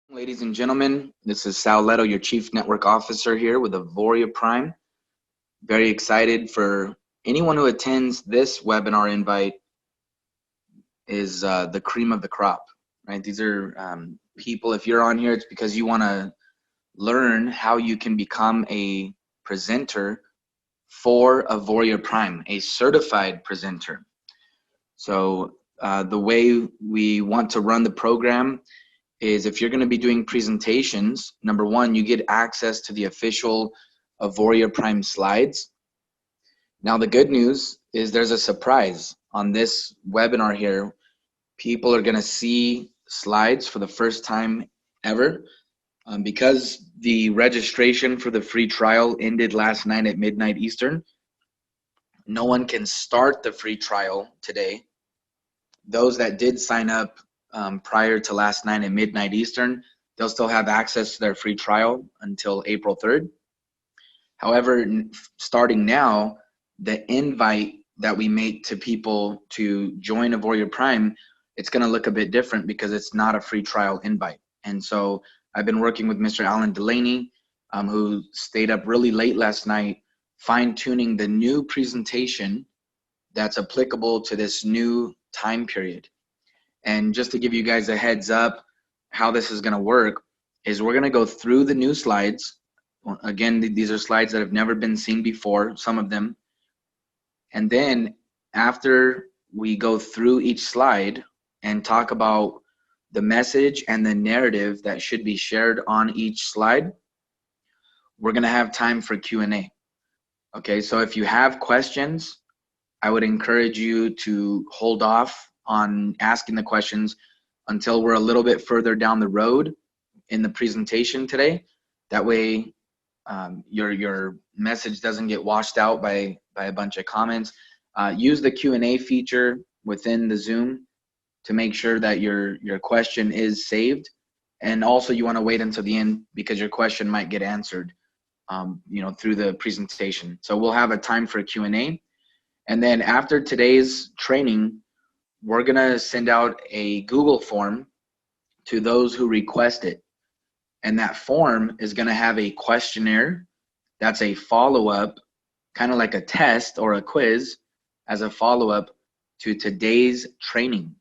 Ladies and gentlemen, this is Sal Leto, your Chief Network Officer here with Auvoria Prime. Very excited for anyone who attends this webinar invite is the cream of the crop, right? These are people, if you're on here, it's because you want to learn how you can become a presenter for Auvoria Prime, a certified presenter. So the way we want to run the program is if you're going to be doing presentations, number one, you get access to the official Auvoria Prime slides. Now, the good news is there's a surprise on this webinar here. People are going to see slides for the first time ever. Because the registration for the free trial ended last night at midnight Eastern, no one can start the free trial today. Those that did sign up prior to last night at midnight Eastern, they'll still have access to their free trial until April 3rd. However, starting now, the invite that we make to people to join Auvoria Prime, it's going to look a bit different because it's not a free trial invite. And so I've been working with Mr. Alan Delaney, who stayed up really late last night, fine-tuning the new presentation that's applicable to this new time period. And just to give you guys a heads up, how this is going to work is we're going to go through the new slides. Again, these are slides that have never been seen before, some of them. And then after we go through each slide and talk about the message and the narrative that should be shared on each slide, we're going to have time for Q&A. Okay, so if you have questions, I would encourage you to hold off on asking the questions until we're a little bit further down the road in the presentation today. That way your message doesn't get washed out by a bunch of comments. Use the Q&A feature within the Zoom to make sure that your question is saved. And also you want to wait until the end because your question might get answered through the presentation. So we'll have a time for a Q&A. And then after today's training, we're going to send out a Google form to those who request it. And that form is going to have a questionnaire that's a follow-up, kind of like a test or a quiz as a follow-up to today's training.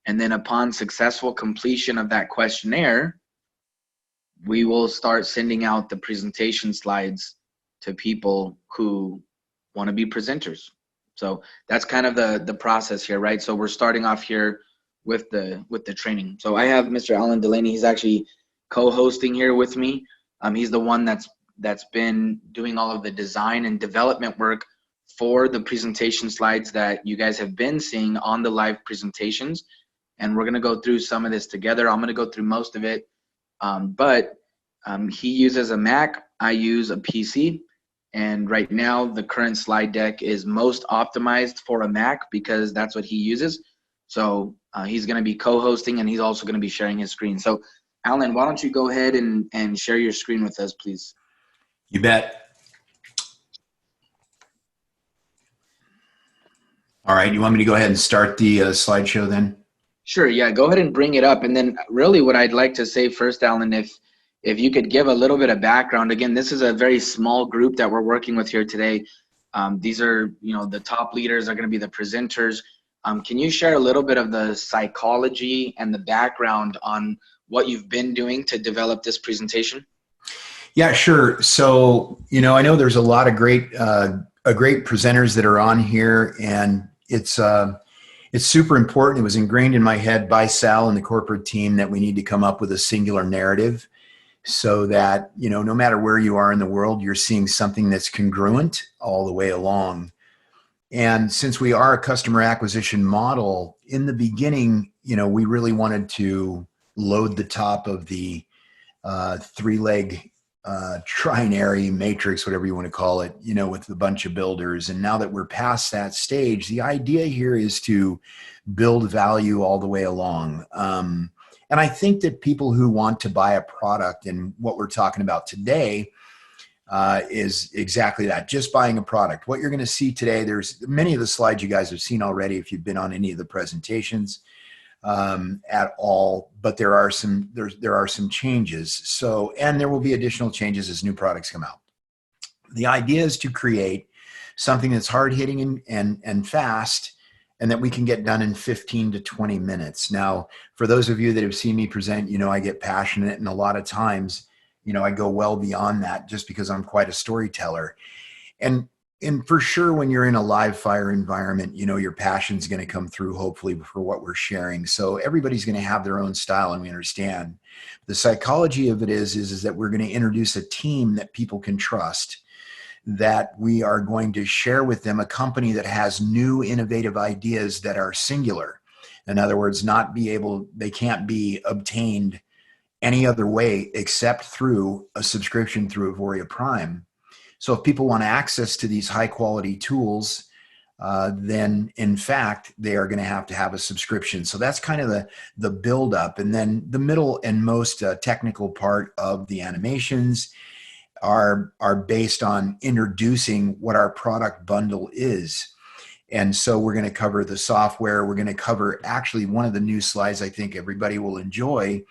And then upon successful completion of that questionnaire, we will start sending out the presentation slides to people who want to be presenters. So that's kind of the process here, right? So we're starting off here with the training. So I have Mr. Alan Delaney. He's actually co-hosting here with me. He's the one that's been doing all of the design and development work for the presentation slides that you guys have been seeing on the live presentations. And we're going to go through some of this together. I'm going to go through most of it. But he uses a Mac. I use a PC. And right now, the current slide deck is most optimized for a Mac because that's what he uses. So he's going to be co-hosting, and he's also going to be sharing his screen. So, Alan, why don't you go ahead and share your screen with us, please? You bet. All right, you want me to go ahead and start the slideshow then? Sure, yeah, go ahead and bring it up. And then really what I'd like to say first, Alan, if you could give a little bit of background. Again, this is a very small group that we're working with here today. These are, the top leaders are going to be the presenters. Can you share a little bit of the psychology and the background on what you've been doing to develop this presentation? Yeah, sure. So, I know there's a lot of great presenters that are on here, and it's super important. It was ingrained in my head by Sal and the corporate team that we need to come up with a singular narrative so that, no matter where you are in the world, you're seeing something that's congruent all the way along. And since we are a customer acquisition model, in the beginning, we really wanted to load the top of the three-leg trinary matrix, whatever you want to call it, with a bunch of builders. And now that we're past that stage, the idea here is to build value all the way along. And I think that people who want to buy a product, and what we're talking about today, is exactly that, just buying a product. What you're going to see today, there's many of the slides you guys have seen already if you've been on any of the presentations at all, but there are some changes. So, and there will be additional changes as new products come out. The idea is to create something that's hard hitting and fast, and that we can get done in 15 to 20 minutes. Now, for those of you that have seen me present, you know, I get passionate, and a lot of times, you know, I go well beyond that just because I'm quite a storyteller. And for sure, when you're in a live fire environment, you know, your passion's going to come through, hopefully, for what we're sharing. So everybody's going to have their own style, and we understand. The psychology of it is that we're going to introduce a team that people can trust, that we are going to share with them a company that has new innovative ideas that are singular. In other words, they can't be obtained any other way except through a subscription through Auvoria Prime. So if people want access to these high quality tools, then in fact, they are going to have a subscription. So that's kind of the build up. And then the middle and most technical part of the animations are based on introducing what our product bundle is. And so we're going to cover the software. We're going to cover actually one of the new slides I think everybody will enjoy.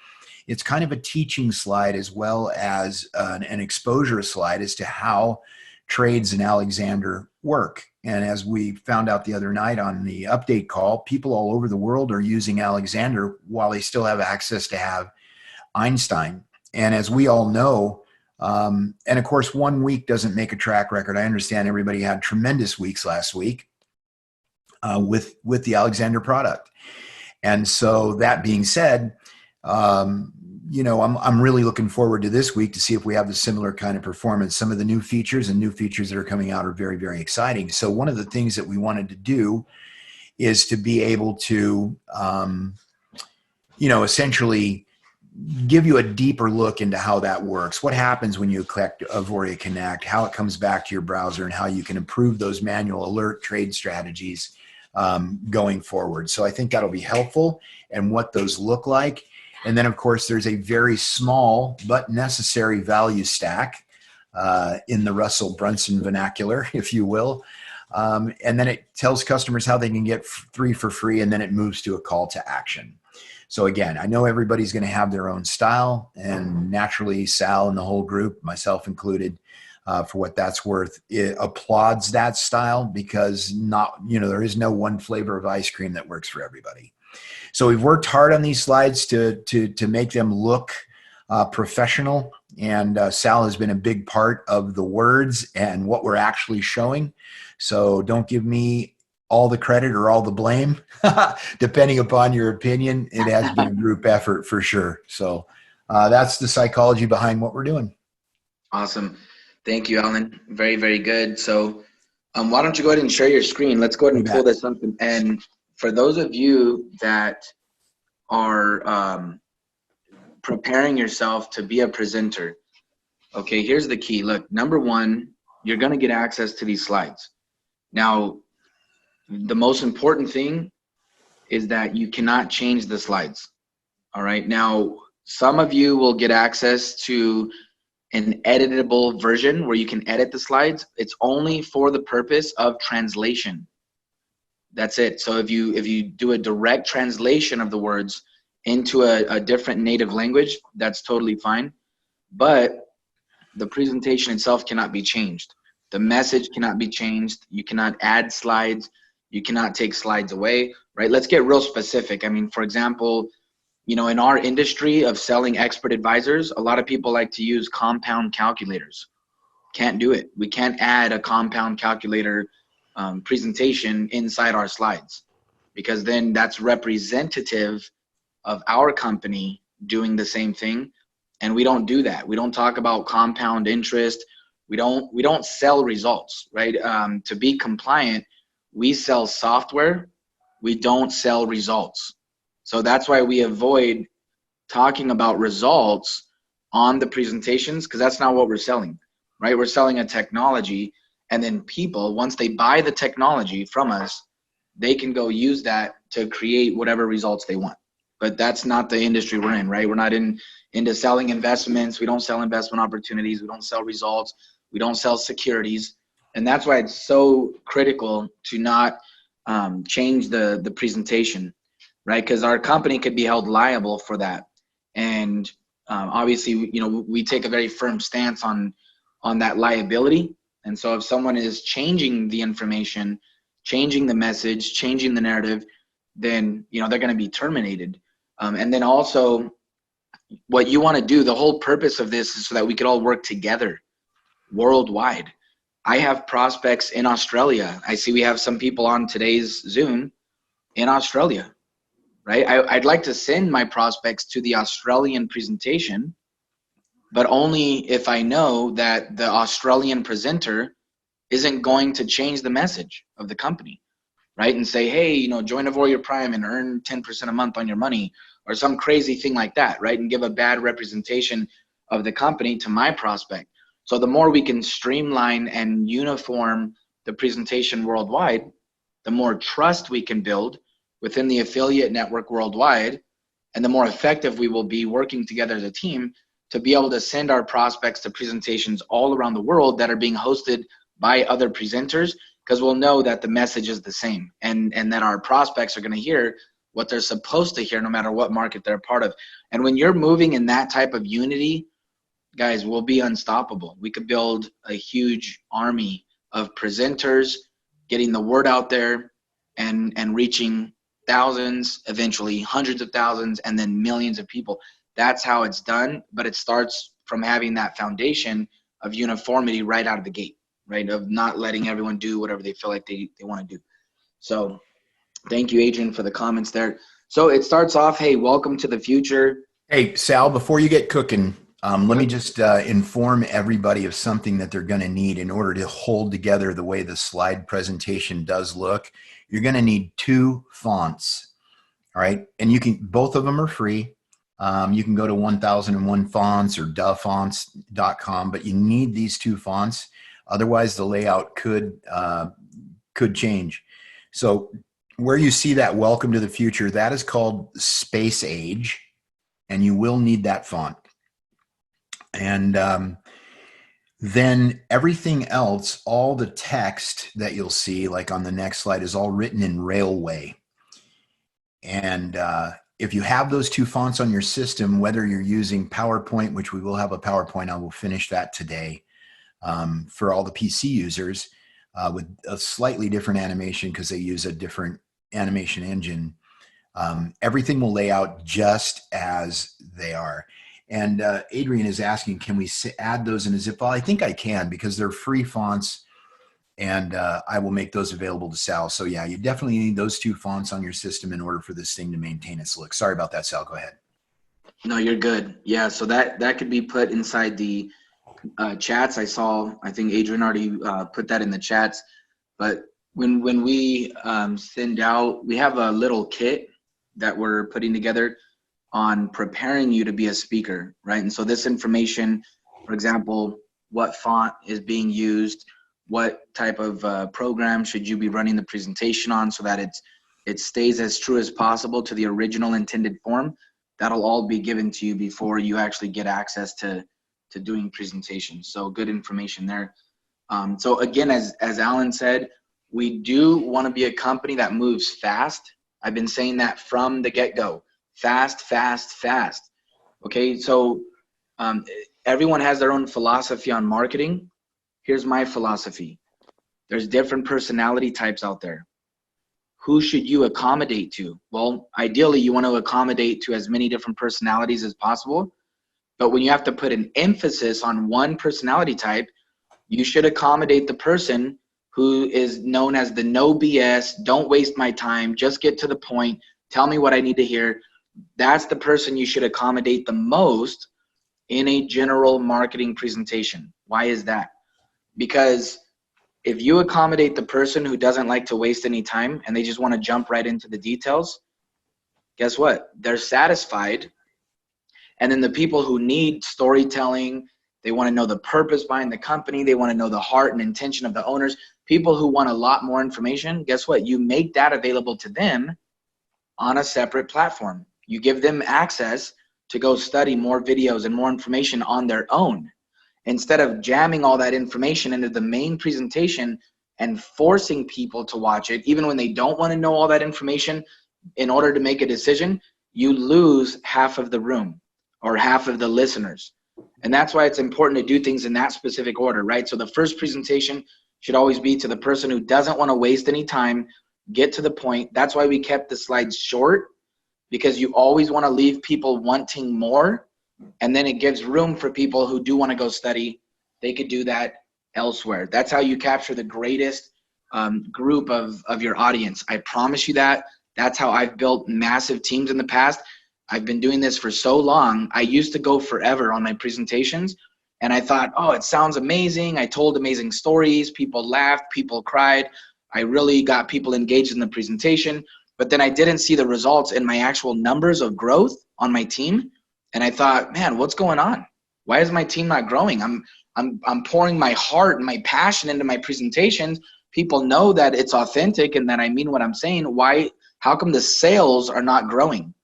It's kind of a teaching slide as well as an exposure slide as to how trades in Alexander work. And as we found out the other night on the update call, people all over the world are using Alexander while they still have access to have Einstein. And as we all know, and of course, 1 week doesn't make a track record. I understand everybody had tremendous weeks last week with the Alexander product. And so that being said, you know, I'm really looking forward to this week to see if we have the similar kind of performance. Some of the new features that are coming out are very, very exciting. So one of the things that we wanted to do is to be able to, you know, essentially give you a deeper look into how that works. What happens when you collect Auvoria Connect, how it comes back to your browser, and how you can improve those manual alert trade strategies going forward. So I think that'll be helpful, and what those look like. And then, of course, there's a very small but necessary value stack in the Russell Brunson vernacular, if you will. And then it tells customers how they can get 3 for free, and then it moves to a call to action. So again, I know everybody's going to have their own style, and naturally Sal and the whole group, myself included, for what that's worth, it applauds that style, because there is no one flavor of ice cream that works for everybody. So we've worked hard on these slides to make them look professional, and Sal has been a big part of the words and what we're actually showing. So don't give me all the credit or all the blame, depending upon your opinion. It has been a group effort for sure. So that's the psychology behind what we're doing. Awesome. Thank you, Alan. Very, very good. So why don't you go ahead and share your screen? Let's go ahead and pull this up. And for those of you that are preparing yourself to be a presenter, okay, here's the key. Look, number one, you're going to get access to these slides. Now, the most important thing is that you cannot change the slides. All right. Now, some of you will get access to an editable version where you can edit the slides. It's only for the purpose of translation. That's it. So if you do a direct translation of the words into a different native language, that's totally fine. But the presentation itself cannot be changed. The message cannot be changed. You cannot add slides. You cannot take slides away, right? Let's get real specific. I mean, for example, you know, in our industry of selling expert advisors, a lot of people like to use compound calculators. Can't do it. We can't add a compound calculator presentation inside our slides, because then that's representative of our company doing the same thing. And we don't do that. We don't talk about compound interest. We don't sell results, right? To be compliant, we sell software. We don't sell results. So that's why we avoid talking about results on the presentations, because that's not what we're selling, right? We're selling a technology, and then people, once they buy the technology from us, they can go use that to create whatever results they want. But that's not the industry we're in, right? We're not into selling investments. We don't sell investment opportunities. We don't sell results. We don't sell securities. And that's why it's so critical to not change the presentation, right? Because our company could be held liable for that. And obviously, we take a very firm stance on that liability. And so if someone is changing the information, changing the message, changing the narrative, then they're going to be terminated. And then also, what you want to do, the whole purpose of this is so that we could all work together worldwide. I have prospects in Australia. I see we have some people on today's Zoom in Australia, right? I'd like to send my prospects to the Australian presentation, but only if I know that the Australian presenter isn't going to change the message of the company, right? And say, hey, join Auvoria Prime and earn 10% a month on your money, or some crazy thing like that, right? And give a bad representation of the company to my prospect. So the more we can streamline and uniform the presentation worldwide, the more trust we can build within the affiliate network worldwide, and the more effective we will be working together as a team to be able to send our prospects to presentations all around the world that are being hosted by other presenters, because we'll know that the message is the same, and that our prospects are going to hear what they're supposed to hear no matter what market they're a part of. And when you're moving in that type of unity, guys, we'll be unstoppable. We could build a huge army of presenters, getting the word out there and reaching thousands, eventually hundreds of thousands, and then millions of people. That's how it's done, but it starts from having that foundation of uniformity right out of the gate, right? Of not letting everyone do whatever they feel like they want to do. So thank you, Adrian, for the comments there. So it starts off, hey, welcome to the future. Hey, Sal, before you get cooking, let me just inform everybody of something that they're going to need in order to hold together the way the slide presentation does look. You're going to need 2 fonts, all right? And both of them are free. You can go to 1001 Fonts or duhfonts.com, but you need these 2 fonts. Otherwise, the layout could change. So where you see that welcome to the future, that is called Space Age, and you will need that font. And then everything else, all the text that you'll see, like on the next slide, is all written in Railway. And if you have those 2 fonts on your system, whether you're using PowerPoint, which we will have a PowerPoint, I will finish that today for all the PC users with a slightly different animation because they use a different animation engine. Everything will lay out just as they are. And Adrian is asking, can we add those in a zip file? I think I can, because they're free fonts, and I will make those available to Sal. So yeah, you definitely need those 2 fonts on your system in order for this thing to maintain its look. Sorry about that, Sal. Go ahead. No, you're good. Yeah, so that could be put inside the chats. I think Adrian already put that in the chats. But when we send out, we have a little kit that we're putting together on preparing you to be a speaker, right? And so this information, for example, what font is being used, what type of program should you be running the presentation on so that it stays as true as possible to the original intended form, that'll all be given to you before you actually get access to doing presentations. So good information there. So again, as Alan said, we do want to be a company that moves fast. I've been saying that from the get-go. Fast, fast, fast. Okay, so everyone has their own philosophy on marketing. Here's my philosophy. There's different personality types out there. Who should you accommodate to? Well, ideally, you want to accommodate to as many different personalities as possible. But when you have to put an emphasis on one personality type, you should accommodate the person who is known as the no BS, don't waste my time, just get to the point, tell me what I need to hear. That's the person you should accommodate the most in a general marketing presentation. Why is that? Because if you accommodate the person who doesn't like to waste any time and they just want to jump right into the details, guess what? They're satisfied. And then the people who need storytelling, they want to know the purpose behind the company, they want to know the heart and intention of the owners, people who want a lot more information, guess what? You make that available to them on a separate platform. You give them access to go study more videos and more information on their own. instead of jamming all that information into the main presentation and forcing people to watch it, even when they don't want to know all that information in order to make a decision, you lose half of the room or half of the listeners. And that's why it's important to do things in that specific order, right? So the first presentation should always be to the person who doesn't want to waste any time, get to the point. That's why we kept the slides short, because you always want to leave people wanting more. And then it gives room for people who do want to go study. They could do that elsewhere. That's how you capture the greatest group of your audience. I promise you that. That's how I've built massive teams in the past. I've been doing this for so long. I used to go forever on my presentations, and I thought, oh, it sounds amazing. I told amazing stories. People laughed. People cried. I really got people engaged in the presentation, but then I didn't see the results in my actual numbers of growth on my team. And I thought, man, what's going on? Why is my team not growing? I'm pouring my heart and my passion into my presentations. People know that it's authentic and that I mean what I'm saying. Why? How come the sales are not growing?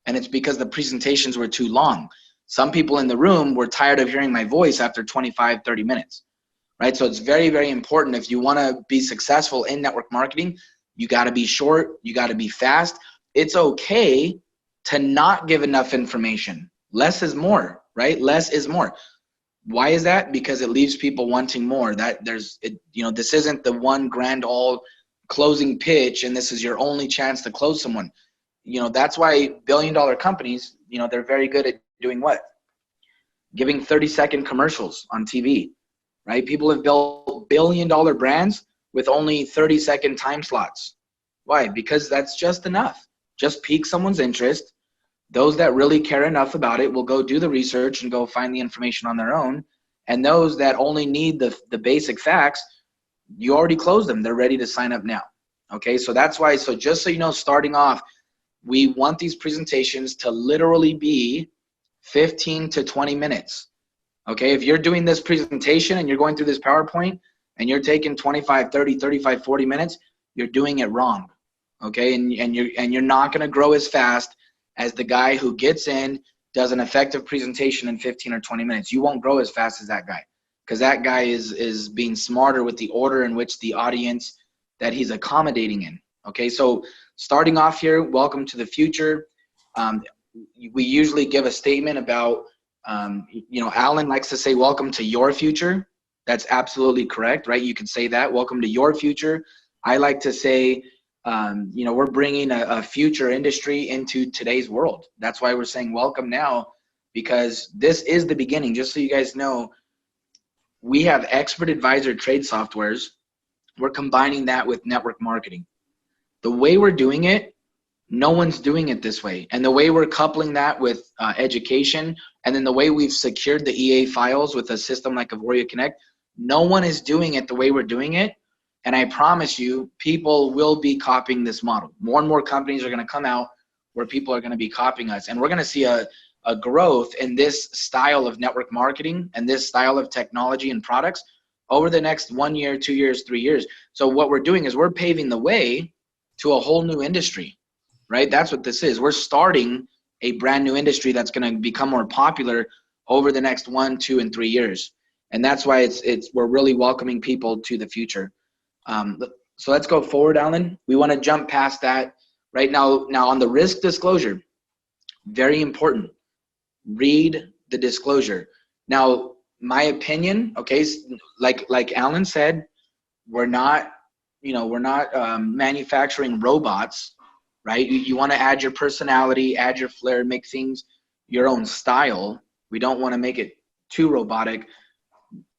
And it's because the presentations were too long. Some people in the room were tired of hearing my voice after 25, 30 minutes, right? So it's very, very important. If you want to be successful in network marketing, you got to be short. You got to be fast. It's okay to not give enough information. Less is more, right? Less is more. Why is that? Because it leaves people wanting more. This isn't the one grand all closing pitch and this is your only chance to close someone. That's why billion-dollar companies, they're very good at doing what? Giving 30-second commercials on TV, right? People have built billion-dollar brands with only 30-second time slots. Why? Because that's just enough. Just pique someone's interest. Those that really care enough about it will go do the research and go find the information on their own. And those that only need the basic facts, you already closed them. They're ready to sign up now. Okay, so that's why. So just so you know, starting off, we want these presentations to literally be 15 to 20 minutes. Okay, if you're doing this presentation and you're going through this PowerPoint and you're taking 25, 30, 35, 40 minutes, you're doing it wrong. Okay, and you're not going to grow as fast as the guy who gets in, does an effective presentation in 15 or 20 minutes. You won't grow as fast as that guy, because that guy is being smarter with the order in which the audience that he's accommodating in. Okay, so starting off here, welcome to the future. We usually give a statement about, Alan likes to say, welcome to your future. That's absolutely correct, right? You can say that, welcome to your future. I like to say, we're bringing a future industry into today's world. That's why we're saying welcome now, because this is the beginning. Just so you guys know, we have expert advisor trade softwares. We're combining that with network marketing. The way we're doing it, no one's doing it this way. And the way we're coupling that with education, and then the way we've secured the EA files with a system like Auvoria Connect, no one is doing it the way we're doing it. And I promise you, people will be copying this model. More and more companies are going to come out where people are going to be copying us. And we're going to see a growth in this style of network marketing and this style of technology and products over the next 1 year, 2 years, 3 years. So what we're doing is we're paving the way to a whole new industry, right? That's what this is. We're starting a brand new industry that's going to become more popular over the next 1, 2, and 3 years. And that's why we're really welcoming people to the future. So let's go forward, Alan. We want to jump past that right now. Now on the risk disclosure, very important. Read the disclosure. Now, my opinion, okay, like Alan said, we're not manufacturing robots, right? You want to add your personality, add your flair, make things your own style. We don't want to make it too robotic.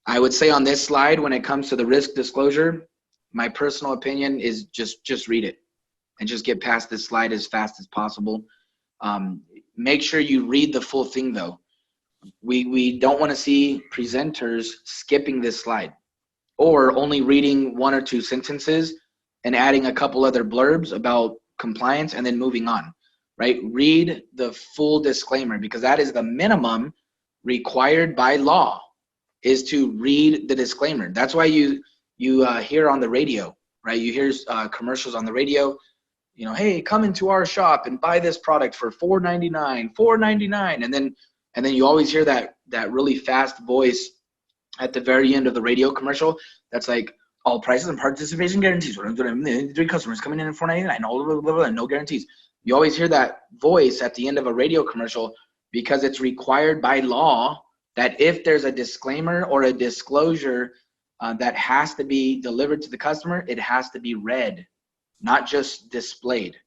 I would say on this slide, when it comes to the risk disclosure, my personal opinion is just read it and just get past this slide as fast as possible. Make sure you read the full thing though. We don't want to see presenters skipping this slide or only reading 1 or 2 sentences and adding a couple other blurbs about compliance and then moving on, right? Read the full disclaimer, because that is the minimum required by law, is to read the disclaimer. That's why you hear on the radio, right? You hear commercials on the radio, hey, come into our shop and buy this product for $4.99, $4.99, and then you always hear that really fast voice at the very end of the radio commercial that's like, all prices and participation guarantees. 3 customers coming in at $4.99, all blah, blah, blah, and no guarantees. You always hear that voice at the end of a radio commercial because it's required by law that if there's a disclaimer or a disclosure that has to be delivered to the customer, it has to be read, not just displayed.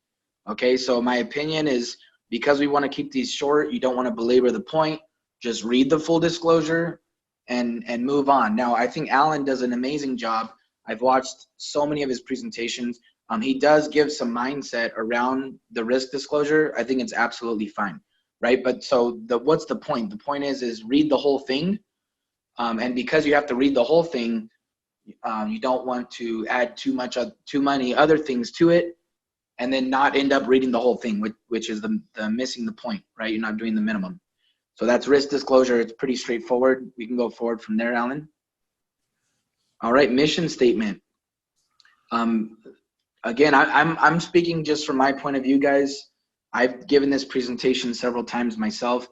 Okay, so my opinion is, because we want to keep these short, you don't want to belabor the point, just read the full disclosure and move on. Now, I think Alan does an amazing job. I've watched so many of his presentations. He does give some mindset around the risk disclosure. I think it's absolutely fine, right? But so what's the point? The point is read the whole thing. And because you have to read the whole thing, you don't want to add too many other things to it and then not end up reading the whole thing, which is the missing the point, right? You're not doing the minimum. So that's risk disclosure. It's pretty straightforward. We can go forward from there, Alan. All right, mission statement. Again, I'm speaking just from my point of view, guys. I've given this presentation several times myself.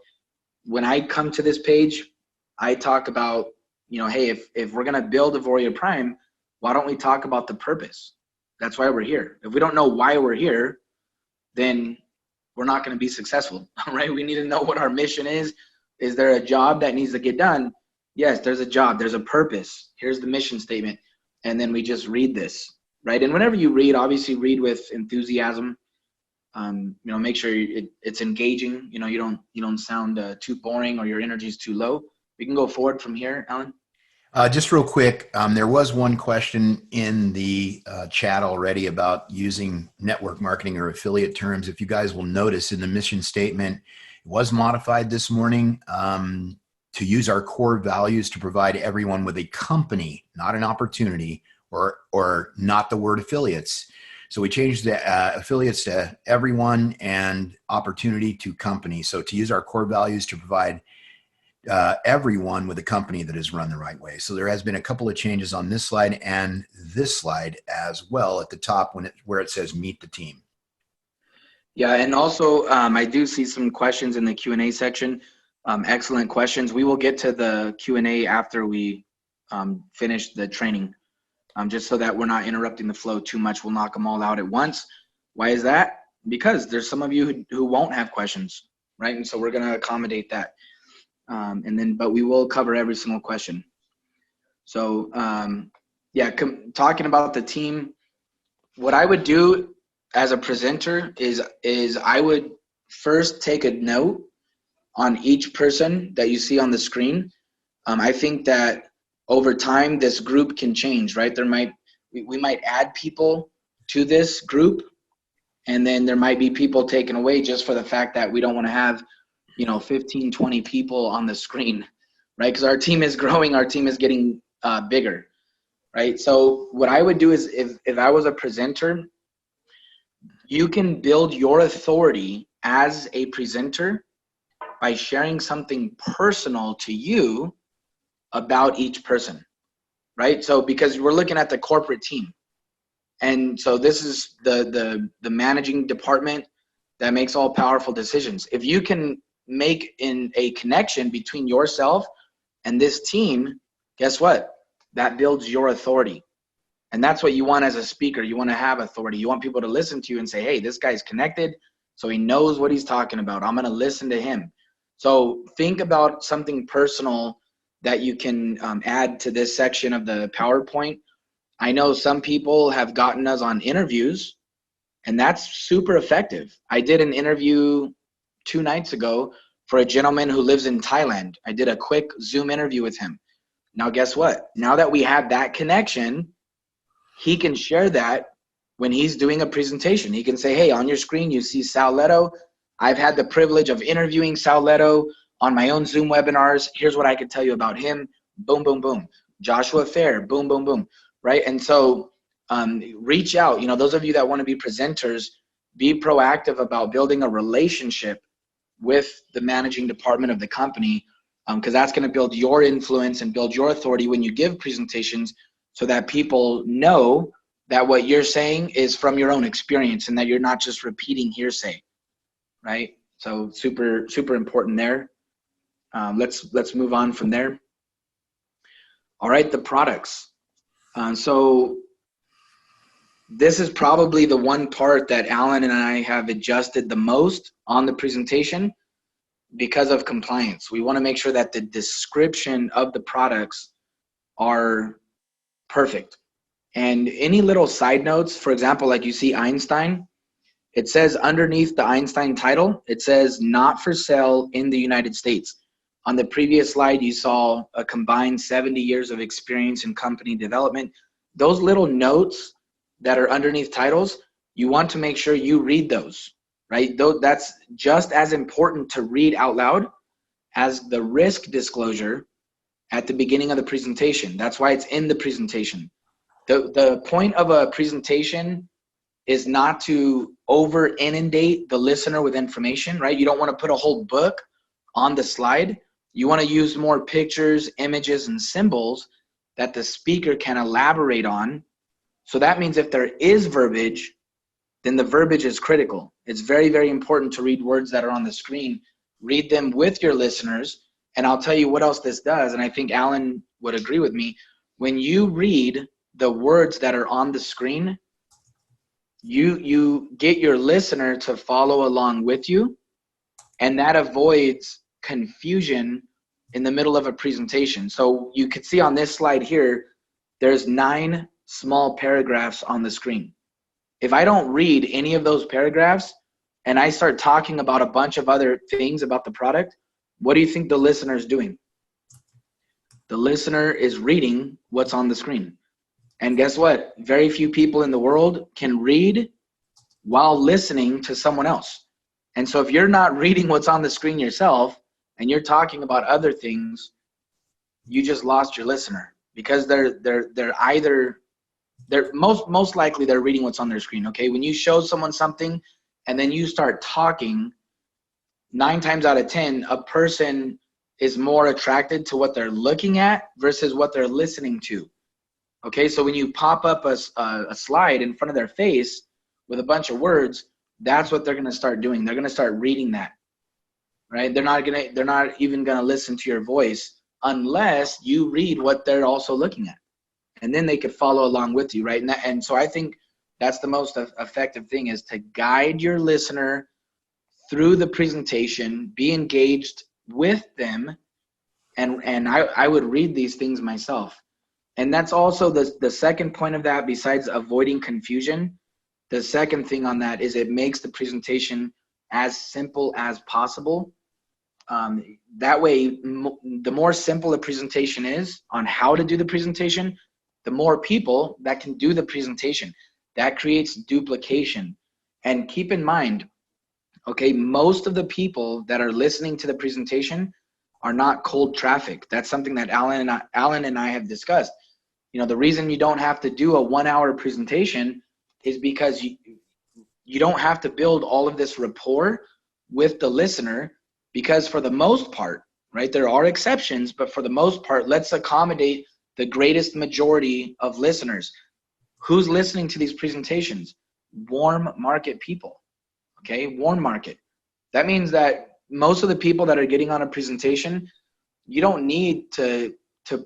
When I come to this page, I talk about, hey, if we're gonna build Auvoria Prime, why don't we talk about the purpose? That's why we're here. If we don't know why we're here, then we're not gonna be successful, right? We need to know what our mission is. Is there a job that needs to get done? Yes, there's a job, there's a purpose. Here's the mission statement. And then we just read this, right? And whenever you read, obviously read with enthusiasm. Make sure it's engaging. You don't sound too boring or your energy's too low. We can go forward from here, Alan. Just real quick, there was one question in the chat already about using network marketing or affiliate terms. If you guys will notice in the mission statement, it was modified this morning to use our core values to provide everyone with a company, not an opportunity, or not the word affiliates. So we changed the affiliates to everyone and opportunity to company. So to use our core values to provide everyone with a company that is run the right way. So there has been a couple of changes on this slide and this slide as well at the top where it says meet the team. Yeah, and also I do see some questions in the Q&A section. Excellent questions. We will get to the Q&A after we finish the training, just so that we're not interrupting the flow too much. We'll knock them all out at once. Why is that? Because there's some of you who won't have questions, right? And so we're going to accommodate that. But we will cover every single question. So yeah, talking about the team, what I would do as a presenter is I would first take a note on each person that you see on the screen. I think that over time this group can change, right? We might add people to this group, and then there might be people taken away just for the fact that we don't want to have 15, 20 people on the screen, right? Because our team is growing, our team is getting bigger, right? So what I would do is if I was a presenter, you can build your authority as a presenter by sharing something personal to you about each person, right? So because we're looking at the corporate team, and so this is the managing department that makes all powerful decisions. If you can make a connection between yourself and this team, guess what? That builds your authority. And that's what you want as a speaker. You want to have authority. You want people to listen to you and say, hey, this guy's connected, so he knows what he's talking about. I'm going to listen to him. So think about something personal that you can add to this section of the PowerPoint. I know some people have gotten us on interviews, and that's super effective. I did an interview 2 nights ago for a gentleman who lives in Thailand. I did a quick Zoom interview with him. Now, guess what? Now that we have that connection, he can share that when he's doing a presentation. He can say, hey, on your screen, you see Sal Leto. I've had the privilege of interviewing Sal Leto on my own Zoom webinars. Here's what I could tell you about him. Boom, boom, boom. Joshua Fair. Boom, boom, boom. Right? And so reach out. Those of you that want to be presenters, be proactive about building a relationship with the managing department of the company, because that's going to build your influence and build your authority when you give presentations, so that people know that what you're saying is from your own experience and that you're not just repeating hearsay, right? So super, super important there. Let's move on from there. All right, the products. So this is probably the one part that Alan and I have adjusted the most on the presentation because of compliance. We want to make sure that the description of the products are perfect. And any little side notes, for example, like you see Einstein, it says underneath the Einstein title, it says not for sale in the United States. On the previous slide, you saw a combined 70 years of experience in company development. Those little notes that are underneath titles, you want to make sure you read those, right? That's just as important to read out loud as the risk disclosure at the beginning of the presentation. That's why it's in the presentation. The point of a presentation is not to over inundate the listener with information, right? You don't want to put a whole book on the slide. You want to use more pictures, images, and symbols that the speaker can elaborate on. So that means if there is verbiage, then the verbiage is critical. It's very, very important to read words that are on the screen. Read them with your listeners. And I'll tell you what else this does, and I think Alan would agree with me. When you read the words that are on the screen, you get your listener to follow along with you, and that avoids confusion in the middle of a presentation. So you can see on this slide here, there's 9 small paragraphs on the screen. If I don't read any of those paragraphs and I start talking about a bunch of other things about the product, what do you think the listener is doing? The listener is reading what's on the screen. And guess what? Very few people in the world can read while listening to someone else. And so if you're not reading what's on the screen yourself and you're talking about other things, you just lost your listener, because they're most likely they're reading what's on their screen. Okay, when you show someone something and then you start talking, 9 times out of 10, a person is more attracted to what they're looking at versus what they're listening to. Okay, so when you pop up a slide in front of their face with a bunch of words, that's what they're going to start doing. They're going to start reading that, right? They're not even going to listen to your voice unless you read what they're also looking at, and then they could follow along with you, right? And so I think that's the most effective thing, is to guide your listener through the presentation, be engaged with them, and I would read these things myself. And that's also the second point of that, besides avoiding confusion. The second thing on that is it makes the presentation as simple as possible. That way, the more simple a presentation is on how to do the presentation, the more people that can do the presentation. That creates duplication. And keep in mind, okay, most of the people that are listening to the presentation are not cold traffic. That's something that Alan and I have discussed. You know, the reason you don't have to do a 1-hour presentation is because you don't have to build all of this rapport with the listener, because for the most part, right, there are exceptions, but for the most part, let's accommodate the greatest majority of listeners. Who's listening to these presentations? Warm market people, okay, warm market. That means that most of the people that are getting on a presentation, you don't need to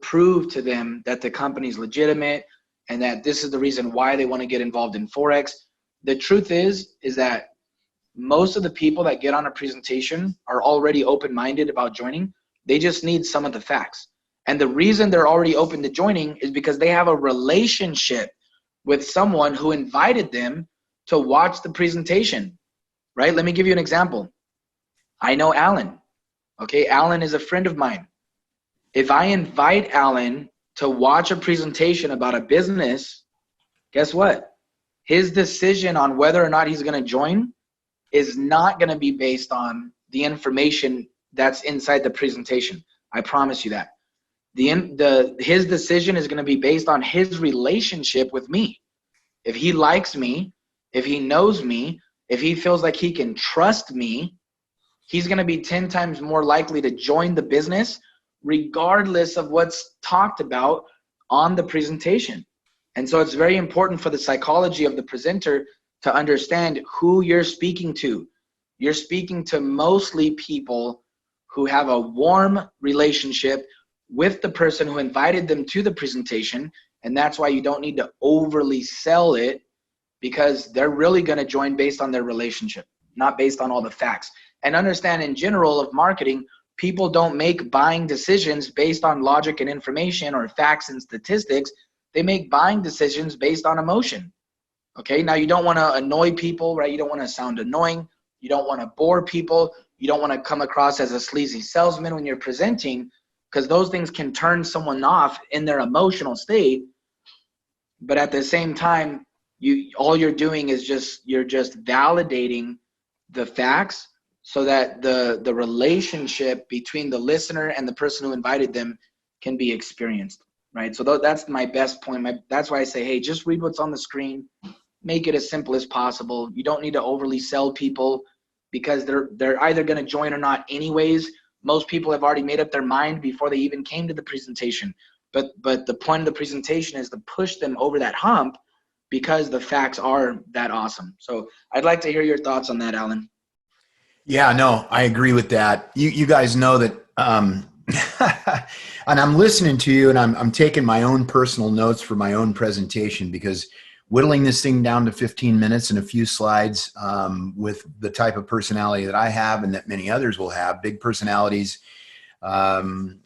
prove to them that the company's legitimate and that this is the reason why they want to get involved in Forex. The truth is that most of the people that get on a presentation are already open-minded about joining. They just need some of the facts. And the reason they're already open to joining is because they have a relationship with someone who invited them to watch the presentation, right? Let me give you an example. I know Alan. Okay, Alan is a friend of mine. If I invite Alan to watch a presentation about a business, guess what? His decision on whether or not he's going to join is not going to be based on the information that's inside the presentation. I promise you that. His decision is going to be based on his relationship with me. If he likes me, if he knows me, if he feels like he can trust me, he's going to be 10 times more likely to join the business regardless of what's talked about on the presentation. And so it's very important for the psychology of the presenter to understand who you're speaking to. You're speaking to mostly people who have a warm relationship with the person who invited them to the presentation. And that's why you don't need to overly sell it, because they're really going to join based on their relationship, not based on all the facts. And understand, in general of marketing, people don't make buying decisions based on logic and information or facts and statistics. They make buying decisions based on emotion. Okay, now you don't want to annoy people, right? You don't want to sound annoying. You don't want to bore people. You don't want to come across as a sleazy salesman when you're presenting, because those things can turn someone off in their emotional state. But at the same time, all you're doing is you're just validating the facts, so that the relationship between the listener and the person who invited them can be experienced, right? So that's my best point. That's why I say, hey, just read what's on the screen. Make it as simple as possible. You don't need to overly sell people, because they're either going to join or not anyways. Most people have already made up their mind before they even came to the presentation. But the point of the presentation is to push them over that hump, because the facts are that awesome. So I'd like to hear your thoughts on that, Alan. Yeah, no, I agree with that. You guys know that, and I'm listening to you, and I'm taking my own personal notes for my own presentation, because whittling this thing down to 15 minutes and a few slides, with the type of personality that I have and that many others will have, big personalities, can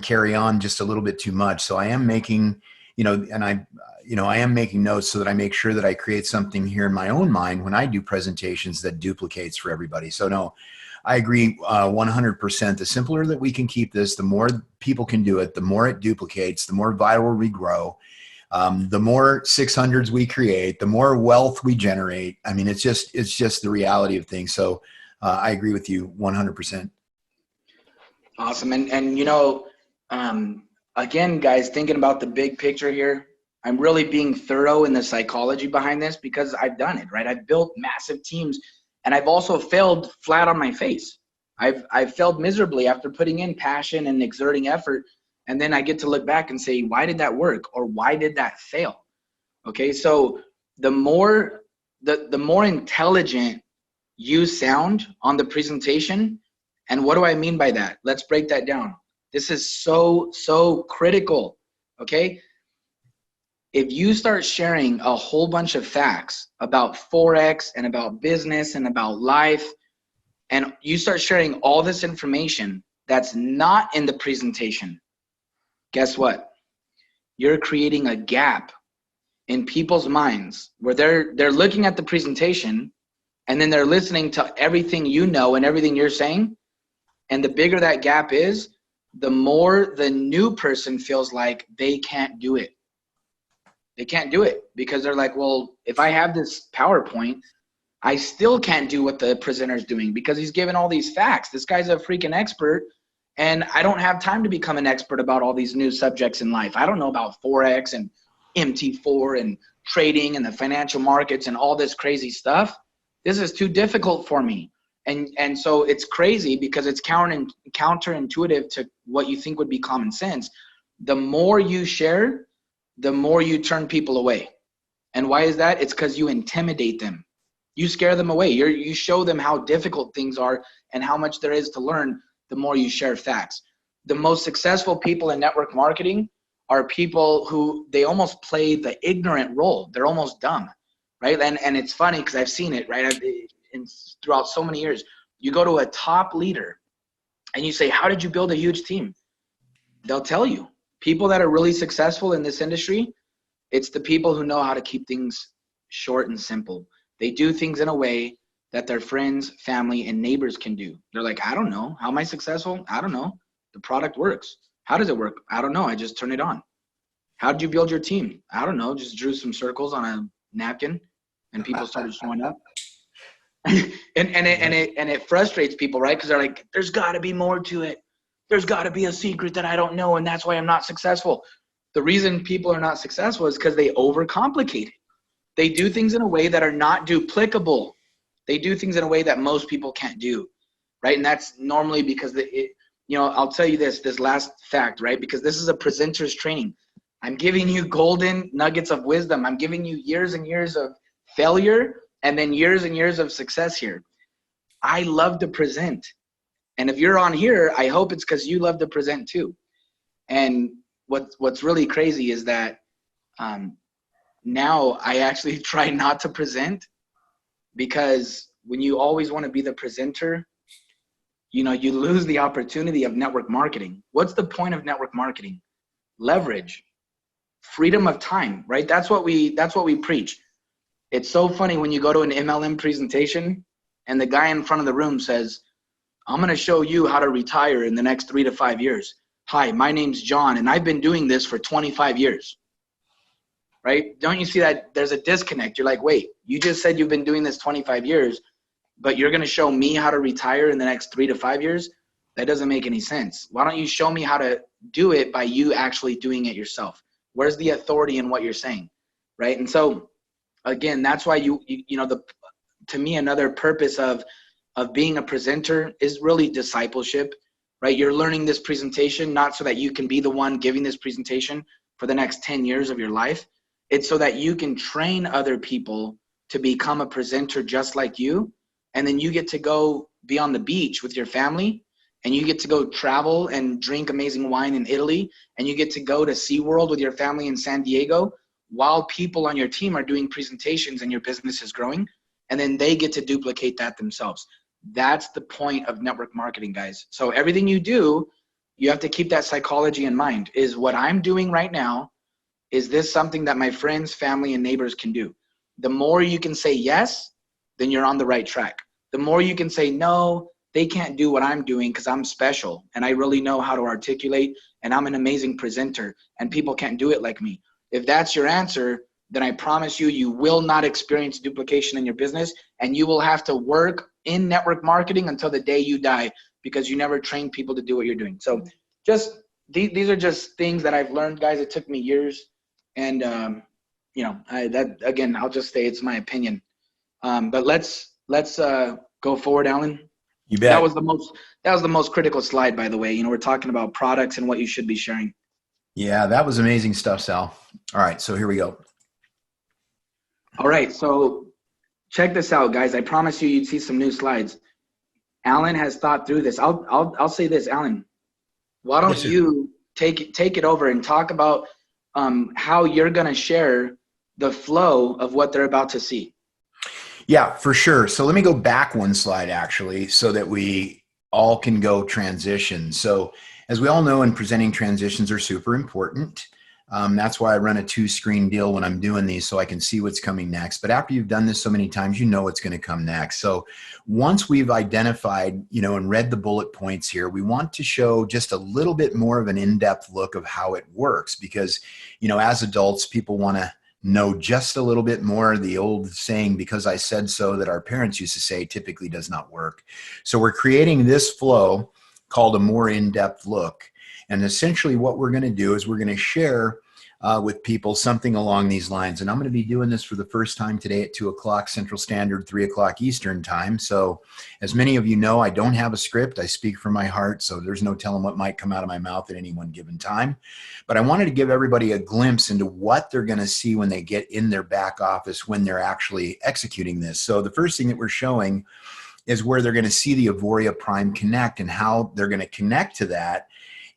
carry on just a little bit too much. So I am making, I am making notes so that I make sure that I create something here in my own mind when I do presentations that duplicates for everybody. So no, I agree 100%. The simpler that we can keep this, the more people can do it, the more it duplicates, the more viral we grow, the more 600s we create, the more wealth we generate. I mean, it's just the reality of things. So I agree with you 100%. Awesome. And again, guys, thinking about the big picture here, I'm really being thorough in the psychology behind this, because I've done it, right? I've built massive teams, and I've also failed flat on my face. I've failed miserably after putting in passion and exerting effort. And then I get to look back and say, why did that work? Or why did that fail? Okay. So the more intelligent you sound on the presentation. And what do I mean by that? Let's break that down. This is so critical. Okay. If you start sharing a whole bunch of facts about Forex and about business and about life, and you start sharing all this information that's not in the presentation, guess what? You're creating a gap in people's minds where they're looking at the presentation, and then they're listening to everything you know and everything you're saying. And the bigger that gap is, the more the new person feels like they can't do it. They can't do it because they're like, well, if I have this PowerPoint, I still can't do what the presenter's doing because he's given all these facts. This guy's a freaking expert, and I don't have time to become an expert about all these new subjects in life. I don't know about Forex and MT4 and trading and the financial markets and all this crazy stuff. This is too difficult for me. And so it's crazy because it's counterintuitive to what you think would be common sense. The more you share, the more you turn people away. And why is that? It's because you intimidate them. You scare them away. You show them how difficult things are and how much there is to learn the more you share facts. The most successful people in network marketing are people who they almost play the ignorant role. They're almost dumb, right? And it's funny because I've seen it, right? Throughout so many years. You go to a top leader and you say, how did you build a huge team? They'll tell you. People that are really successful in this industry, it's the people who know how to keep things short and simple. They do things in a way that their friends, family, and neighbors can do. They're like, I don't know. How am I successful? I don't know. The product works. How does it work? I don't know. I just turn it on. How did you build your team? I don't know. Just drew some circles on a napkin and people started showing up. and it frustrates people, right? Because they're like, there's got to be more to it. There's got to be a secret that I don't know, and that's why I'm not successful. The reason people are not successful is because they overcomplicate it. They do things in a way that are not duplicable. They do things in a way that most people can't do, right? And that's normally because I'll tell you this last fact, right? Because this is a presenter's training. I'm giving you golden nuggets of wisdom. I'm giving you years and years of failure and then years and years of success here. I love to present. And if you're on here, I hope it's because you love to present too. And what's really crazy is that now I actually try not to present, because when you always want to be the presenter, you know, you lose the opportunity of network marketing. What's the point of network marketing? Leverage, freedom of time, right? That's what we preach. It's so funny when you go to an MLM presentation and the guy in front of the room says, I'm going to show you how to retire in the next 3 to 5 years. Hi, my name's John, and I've been doing this for 25 years. Right? Don't you see that there's a disconnect? You're like, wait, you just said you've been doing this 25 years, but you're going to show me how to retire in the next 3 to 5 years? That doesn't make any sense. Why don't you show me how to do it by you actually doing it yourself? Where's the authority in what you're saying? Right? And so again, that's why you know, to me, another purpose of being a presenter is really discipleship, right? You're learning this presentation not so that you can be the one giving this presentation for the next 10 years of your life. It's so that you can train other people to become a presenter just like you. And then you get to go be on the beach with your family, and you get to go travel and drink amazing wine in Italy, and you get to go to SeaWorld with your family in San Diego while people on your team are doing presentations and your business is growing. And then they get to duplicate that themselves. That's the point of network marketing, guys. So everything you do, you have to keep that psychology in mind. Is what I'm doing right now, is this something that my friends, family, and neighbors can do? The more you can say yes, then you're on the right track. The more you can say no, they can't do what I'm doing because I'm special and I really know how to articulate and I'm an amazing presenter and people can't do it like me. If that's your answer, then I promise you, you will not experience duplication in your business, and you will have to work in network marketing until the day you die because you never trained people to do what you're doing. So just these are just things that I've learned, guys. It took me years. And, you know, again, I'll just say it's my opinion. But let's go forward, Alan. You bet. That was the most critical slide, by the way. You know, we're talking about products and what you should be sharing. Yeah, that was amazing stuff, Sal. All right, so here we go. All right, so check this out, guys. I promise you'd see some new slides. Alan has thought through this. I'll say this, Alan. Why don't you take it over and talk about how you're going to share the flow of what they're about to see? Yeah, for sure. So let me go back one slide, actually, so that we all can go transition. So as we all know, in presenting, transitions are super important. That's why I run a 2-screen deal when I'm doing these, so I can see what's coming next. But after you've done this so many times, you know what's going to come next. So once we've identified, you know, and read the bullet points here, we want to show just a little bit more of an in-depth look of how it works, because, you know, as adults, people want to know just a little bit more. The old saying, because I said so, that our parents used to say, typically does not work. So we're creating this flow called a more in-depth look. And essentially what we're going to do is we're going to share with people something along these lines. And I'm going to be doing this for the first time today at 2 o'clock Central Standard, 3 o'clock Eastern time. So as many of you know, I don't have a script. I speak from my heart. So there's no telling what might come out of my mouth at any one given time. But I wanted to give everybody a glimpse into what they're going to see when they get in their back office, when they're actually executing this. So the first thing that we're showing is where they're going to see the Auvoria Prime Connect and how they're going to connect to that.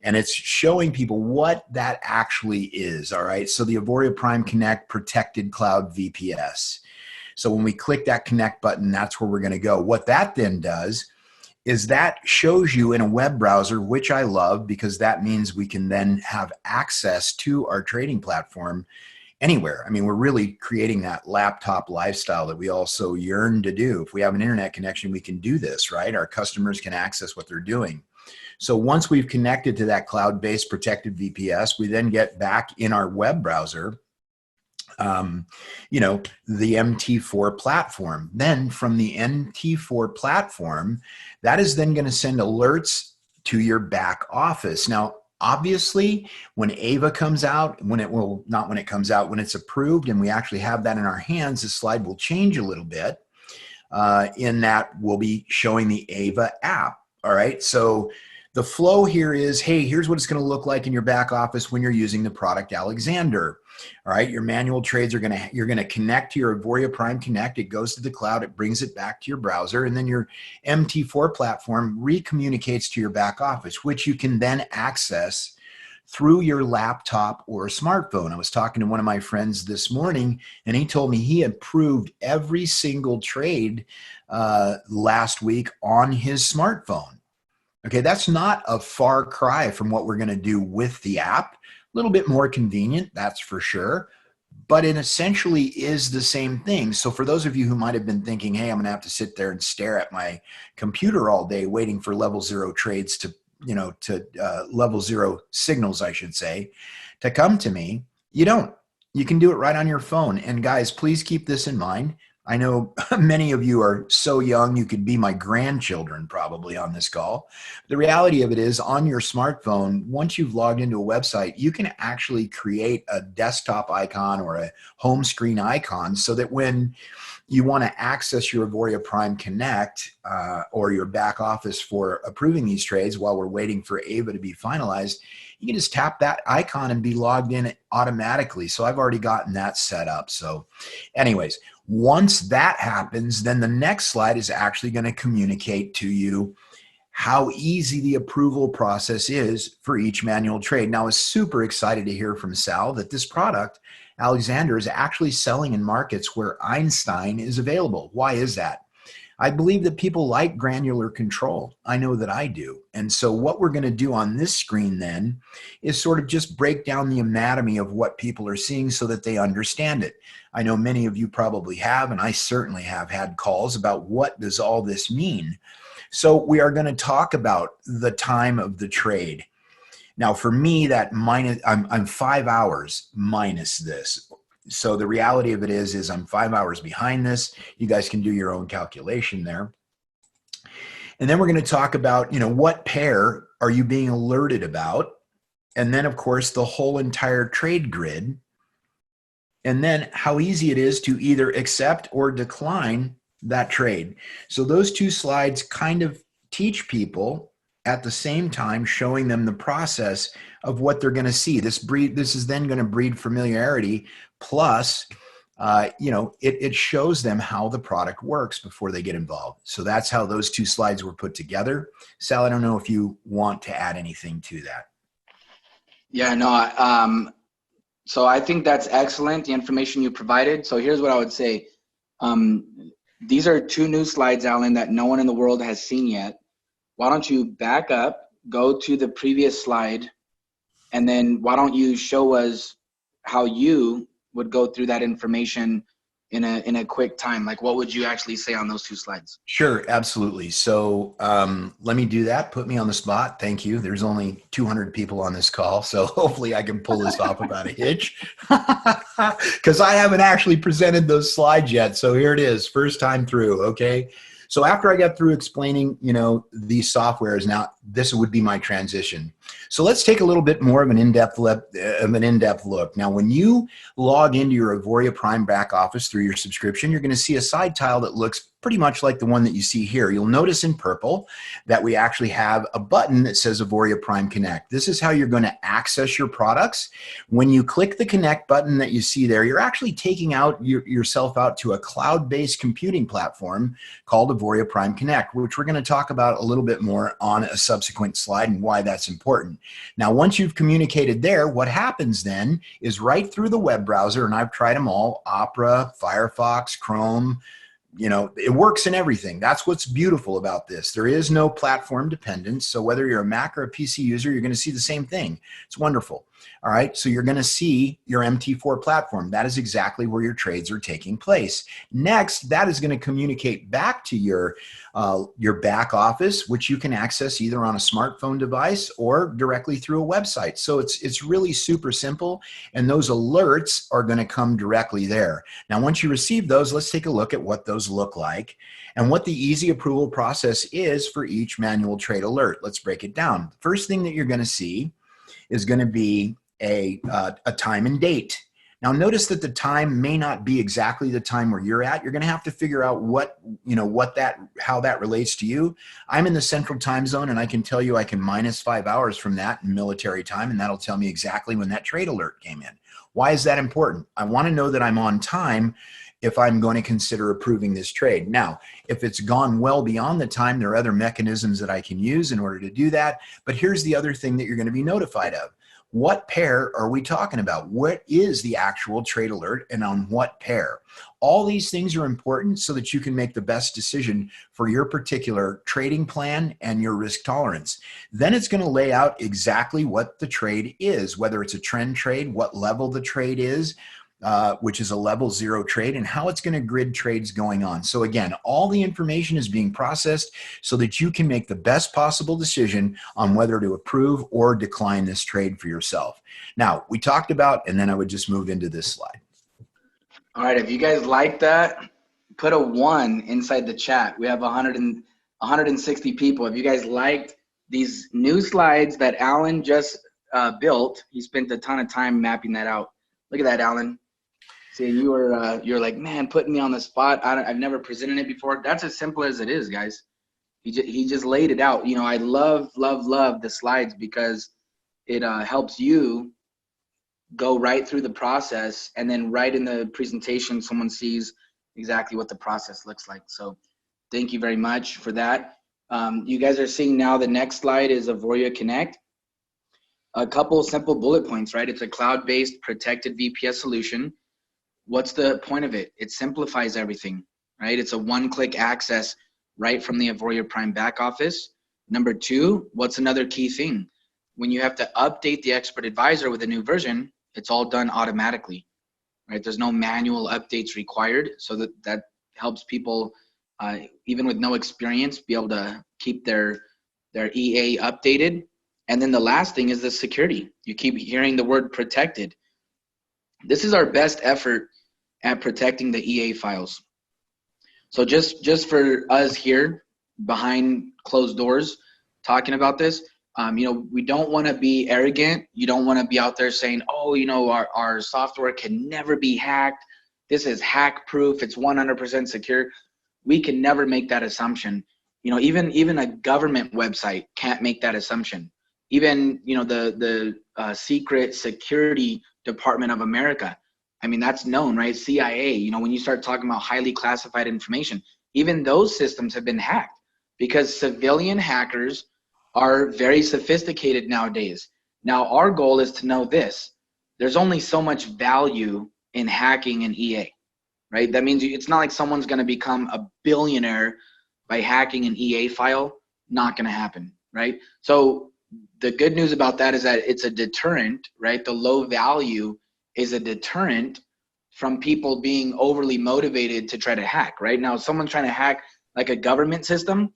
And it's showing people what that actually is. All right. So the Auvoria Prime Connect Protected Cloud VPS. So when we click that connect button, that's where we're going to go. What that then does is that shows you in a web browser, which I love, because that means we can then have access to our trading platform anywhere. I mean, we're really creating that laptop lifestyle that we also yearn to do. If we have an internet connection, we can do this, right? Our customers can access what they're doing. So once we've connected to that cloud-based protected VPS, we then get back in our web browser, you know, the MT4 platform. Then from the MT4 platform, that is then going to send alerts to your back office. Now, obviously, when Ava comes out, when it's approved and we actually have that in our hands, the slide will change a little bit in that we'll be showing the Ava app. All right. So the flow here is, hey, here's what it's going to look like in your back office when you're using the product Alexander. All right, your manual trades you're going to connect to your Auvoria Prime Connect. It goes to the cloud, it brings it back to your browser, and then your MT4 platform recommunicates to your back office, which you can then access through your laptop or smartphone. I was talking to one of my friends this morning, and he told me he approved every single trade last week on his smartphone. Okay, that's not a far cry from what we're going to do with the app. A little bit more convenient, that's for sure, but it essentially is the same thing. So for those of you who might have been thinking, hey, I'm going to have to sit there and stare at my computer all day waiting for level zero trades to, level zero signals, I should say, to come to me, you don't. You can do it right on your phone. And guys, please keep this in mind. I know many of you are so young, you could be my grandchildren probably on this call. The reality of it is, on your smartphone, once you've logged into a website, you can actually create a desktop icon or a home screen icon so that when you want to access your Auvoria Prime Connect or your back office for approving these trades while we're waiting for AVA to be finalized, you can just tap that icon and be logged in automatically. So I've already gotten that set up. So anyways, once that happens, then the next slide is actually going to communicate to you how easy the approval process is for each manual trade. Now, I was super excited to hear from Sal that this product, Alexander, is actually selling in markets where Einstein is available. Why is that? I believe that people like granular control. I know that I do. And so what we're going to do on this screen then is sort of just break down the anatomy of what people are seeing so that they understand it. I know many of you probably have, and I certainly have had calls about what does all this mean. So we are going to talk about the time of the trade. Now for me, that I'm 5 hours minus this. So the reality of it is I'm 5 hours behind this. You guys can do your own calculation there. And then we're going to talk about, what pair are you being alerted about? And then of course, the whole entire trade grid. And then how easy it is to either accept or decline that trade. So those two slides kind of teach people at the same time, showing them the process of what they're going to see. This is then going to breed familiarity. Plus, it shows them how the product works before they get involved. So that's how those two slides were put together. Sal, I don't know if you want to add anything to that. Yeah, no. So I think that's excellent, the information you provided. So here's what I would say. These are two new slides, Alan, that no one in the world has seen yet. Why don't you back up, go to the previous slide, and then why don't you show us how you would go through that information in a quick time? Like, what would you actually say on those two slides? Sure, absolutely. So let me do that. Put me on the spot. Thank you. There's only 200 people on this call, so hopefully I can pull this off without a hitch, because I haven't actually presented those slides yet. So here it is, first time through. Okay. So after I got through explaining, these softwares, now this would be my transition. So let's take a little bit more of an in-depth look. Now, when you log into your Auvoria Prime back office through your subscription, you're going to see a side tile that looks pretty much like the one that you see here. You'll notice in purple that we actually have a button that says Auvoria Prime Connect. This is how you're going to access your products. When you click the Connect button that you see there, you're actually taking yourself out to a cloud-based computing platform called Auvoria Prime Connect, which we're going to talk about a little bit more on a subsequent slide and why that's important. Now, once you've communicated there, what happens then is right through the web browser, and I've tried them all, Opera, Firefox, Chrome, it works in everything. That's what's beautiful about this. There is no platform dependence. So whether you're a Mac or a PC user, you're going to see the same thing. It's wonderful. All right. So you're going to see your MT4 platform. That is exactly where your trades are taking place. Next, that is going to communicate back to your back office, which you can access either on a smartphone device or directly through a website. So it's really super simple. And those alerts are going to come directly there. Now, once you receive those, let's take a look at what those look like and what the easy approval process is for each manual trade alert. Let's break it down. The first thing that you're going to see is going to be a time and date. Now notice that the time may not be exactly the time where you're at. You're going to have to figure out how that relates to you. I'm in the central time zone, and I can tell you I can minus 5 hours from that in military time, and that'll tell me exactly when that trade alert came in. Why is that important? I want to know that I'm on time if I'm going to consider approving this trade. Now, if it's gone well beyond the time, there are other mechanisms that I can use in order to do that. But here's the other thing that you're going to be notified of. What pair are we talking about? What is the actual trade alert and on what pair? All these things are important so that you can make the best decision for your particular trading plan and your risk tolerance. Then it's going to lay out exactly what the trade is, whether it's a trend trade, what level the trade is, which is a level 0 trade, and how it's going to grid trades going on. So again, all the information is being processed so that you can make the best possible decision on whether to approve or decline this trade for yourself. Now, we talked about, and then I would just move into this slide. All right, if you guys like that, put a 1 inside the chat. We have 160 people. If you guys liked these new slides that Alan just built, he spent a ton of time mapping that out. Look at that, Alan. See, you were you're like, man, putting me on the spot. I've never presented it before. That's as simple as it is, guys. He just laid it out. You know, I love the slides because it helps you go right through the process, and then right in the presentation, someone sees exactly what the process looks like. So thank you very much for that. You guys are seeing now the next slide is Auvoria Connect. A couple simple bullet points, right? It's a cloud-based protected VPS solution. What's the point of it? It simplifies everything, right? It's a one-click access right from the Auvoria Prime back office. Number 2, what's another key thing? When you have to update the expert advisor with a new version, it's all done automatically, right? There's no manual updates required, so that helps people, even with no experience, be able to keep their EA updated. And then the last thing is the security. You keep hearing the word protected. This is our best effort at protecting the EA files. So just for us here behind closed doors talking about this, you know, we don't want to be arrogant. You don't want to be out there saying, oh, you know, our software can never be hacked. This is hack proof. It's 100% secure. We can never make that assumption. You know, even a government website can't make that assumption. Even, you know, the secret security department of America. I mean, that's known, right? CIA, you know, when you start talking about highly classified information, even those systems have been hacked because civilian hackers are very sophisticated nowadays. Now, our goal is to know this. There's only so much value in hacking an EA, right? That means it's not like someone's going to become a billionaire by hacking an EA file. Not going to happen, right? So the good news about that is that it's a deterrent, right? The low value is a deterrent from people being overly motivated to try to hack, right? Now, if someone's trying to hack like a government system,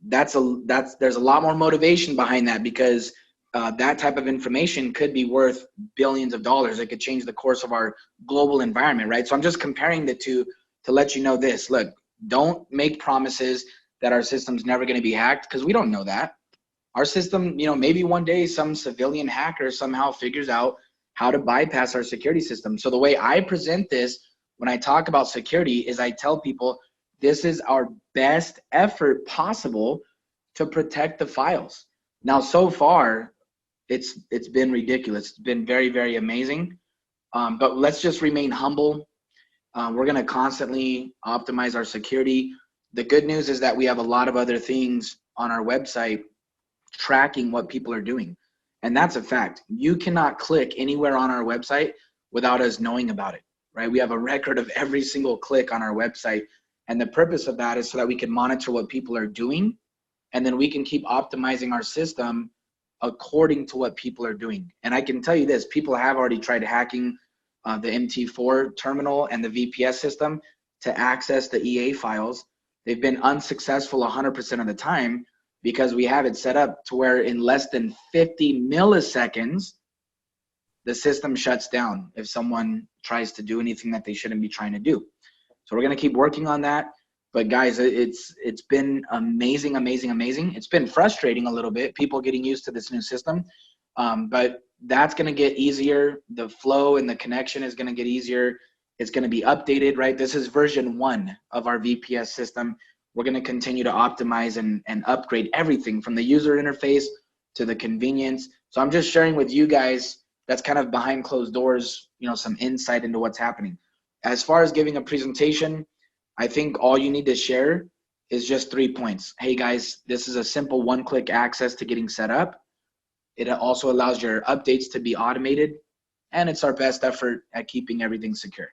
there's a lot more motivation behind that because that type of information could be worth billions of dollars. It could change the course of our global environment, right? So I'm just comparing the two to let you know this. Look, don't make promises that our system's never going to be hacked because we don't know that. Our system, you know, maybe one day some civilian hacker somehow figures out how to bypass our security system. So the way I present this when I talk about security is I tell people this is our best effort possible to protect the files. Now, so far, it's been ridiculous. It's been very, very amazing. But let's just remain humble. We're going to constantly optimize our security. The good news is that we have a lot of other things on our website tracking what people are doing. And that's a fact. You cannot click anywhere on our website without us knowing about it, right? We have a record of every single click on our website. And the purpose of that is so that we can monitor what people are doing. And then we can keep optimizing our system according to what people are doing. And I can tell you this, people have already tried hacking the MT4 terminal and the VPS system to access the EA files. They've been unsuccessful 100% of the time because we have it set up to where in less than 50 milliseconds, the system shuts down if someone tries to do anything that they shouldn't be trying to do. So we're going to keep working on that. But guys, it's been amazing, amazing, amazing. It's been frustrating a little bit, people getting used to this new system. But that's going to get easier. The flow and the connection is going to get easier. It's going to be updated, right? This is version 1 of our VPS system. We're going to continue to optimize and upgrade everything from the user interface to the convenience. So I'm just sharing with you guys, that's kind of behind closed doors, you know, some insight into what's happening. As far as giving a presentation, I think all you need to share is just 3 points. Hey guys, this is a simple one-click access to getting set up. It also allows your updates to be automated, and it's our best effort at keeping everything secure.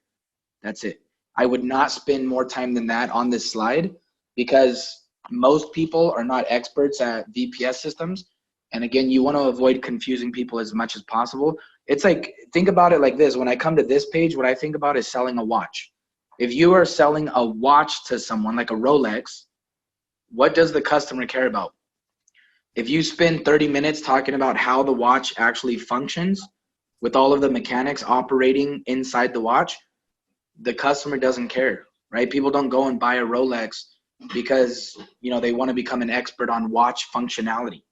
That's it. I would not spend more time than that on this slide because most people are not experts at VPS systems. And again, you want to avoid confusing people as much as possible. It's like, think about it like this. When I come to this page, what I think about is selling a watch. If you are selling a watch to someone like a Rolex, what does the customer care about? If you spend 30 minutes talking about how the watch actually functions with all of the mechanics operating inside the watch, the customer doesn't care, right? People don't go and buy a Rolex because, you know, they want to become an expert on watch functionality.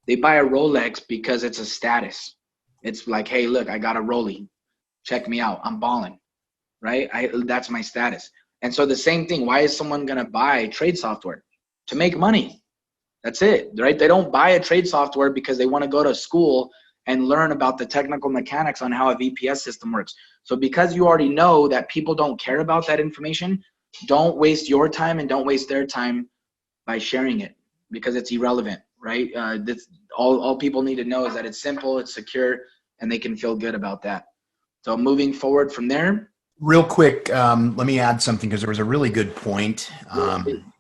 They buy a Rolex because it's a status. It's like, hey, look, I got a Rolex. Check me out. I'm balling, right? That's my status. And so the same thing, why is someone going to buy trade software? To make money. That's it, right? They don't buy a trade software because they want to go to school and learn about the technical mechanics on how a VPS system works. So because you already know that people don't care about that information, don't waste your time and don't waste their time by sharing it because it's irrelevant, right? All people need to know is that it's simple, it's secure, and they can feel good about that. So moving forward from there. Real quick, let me add something because there was a really good point.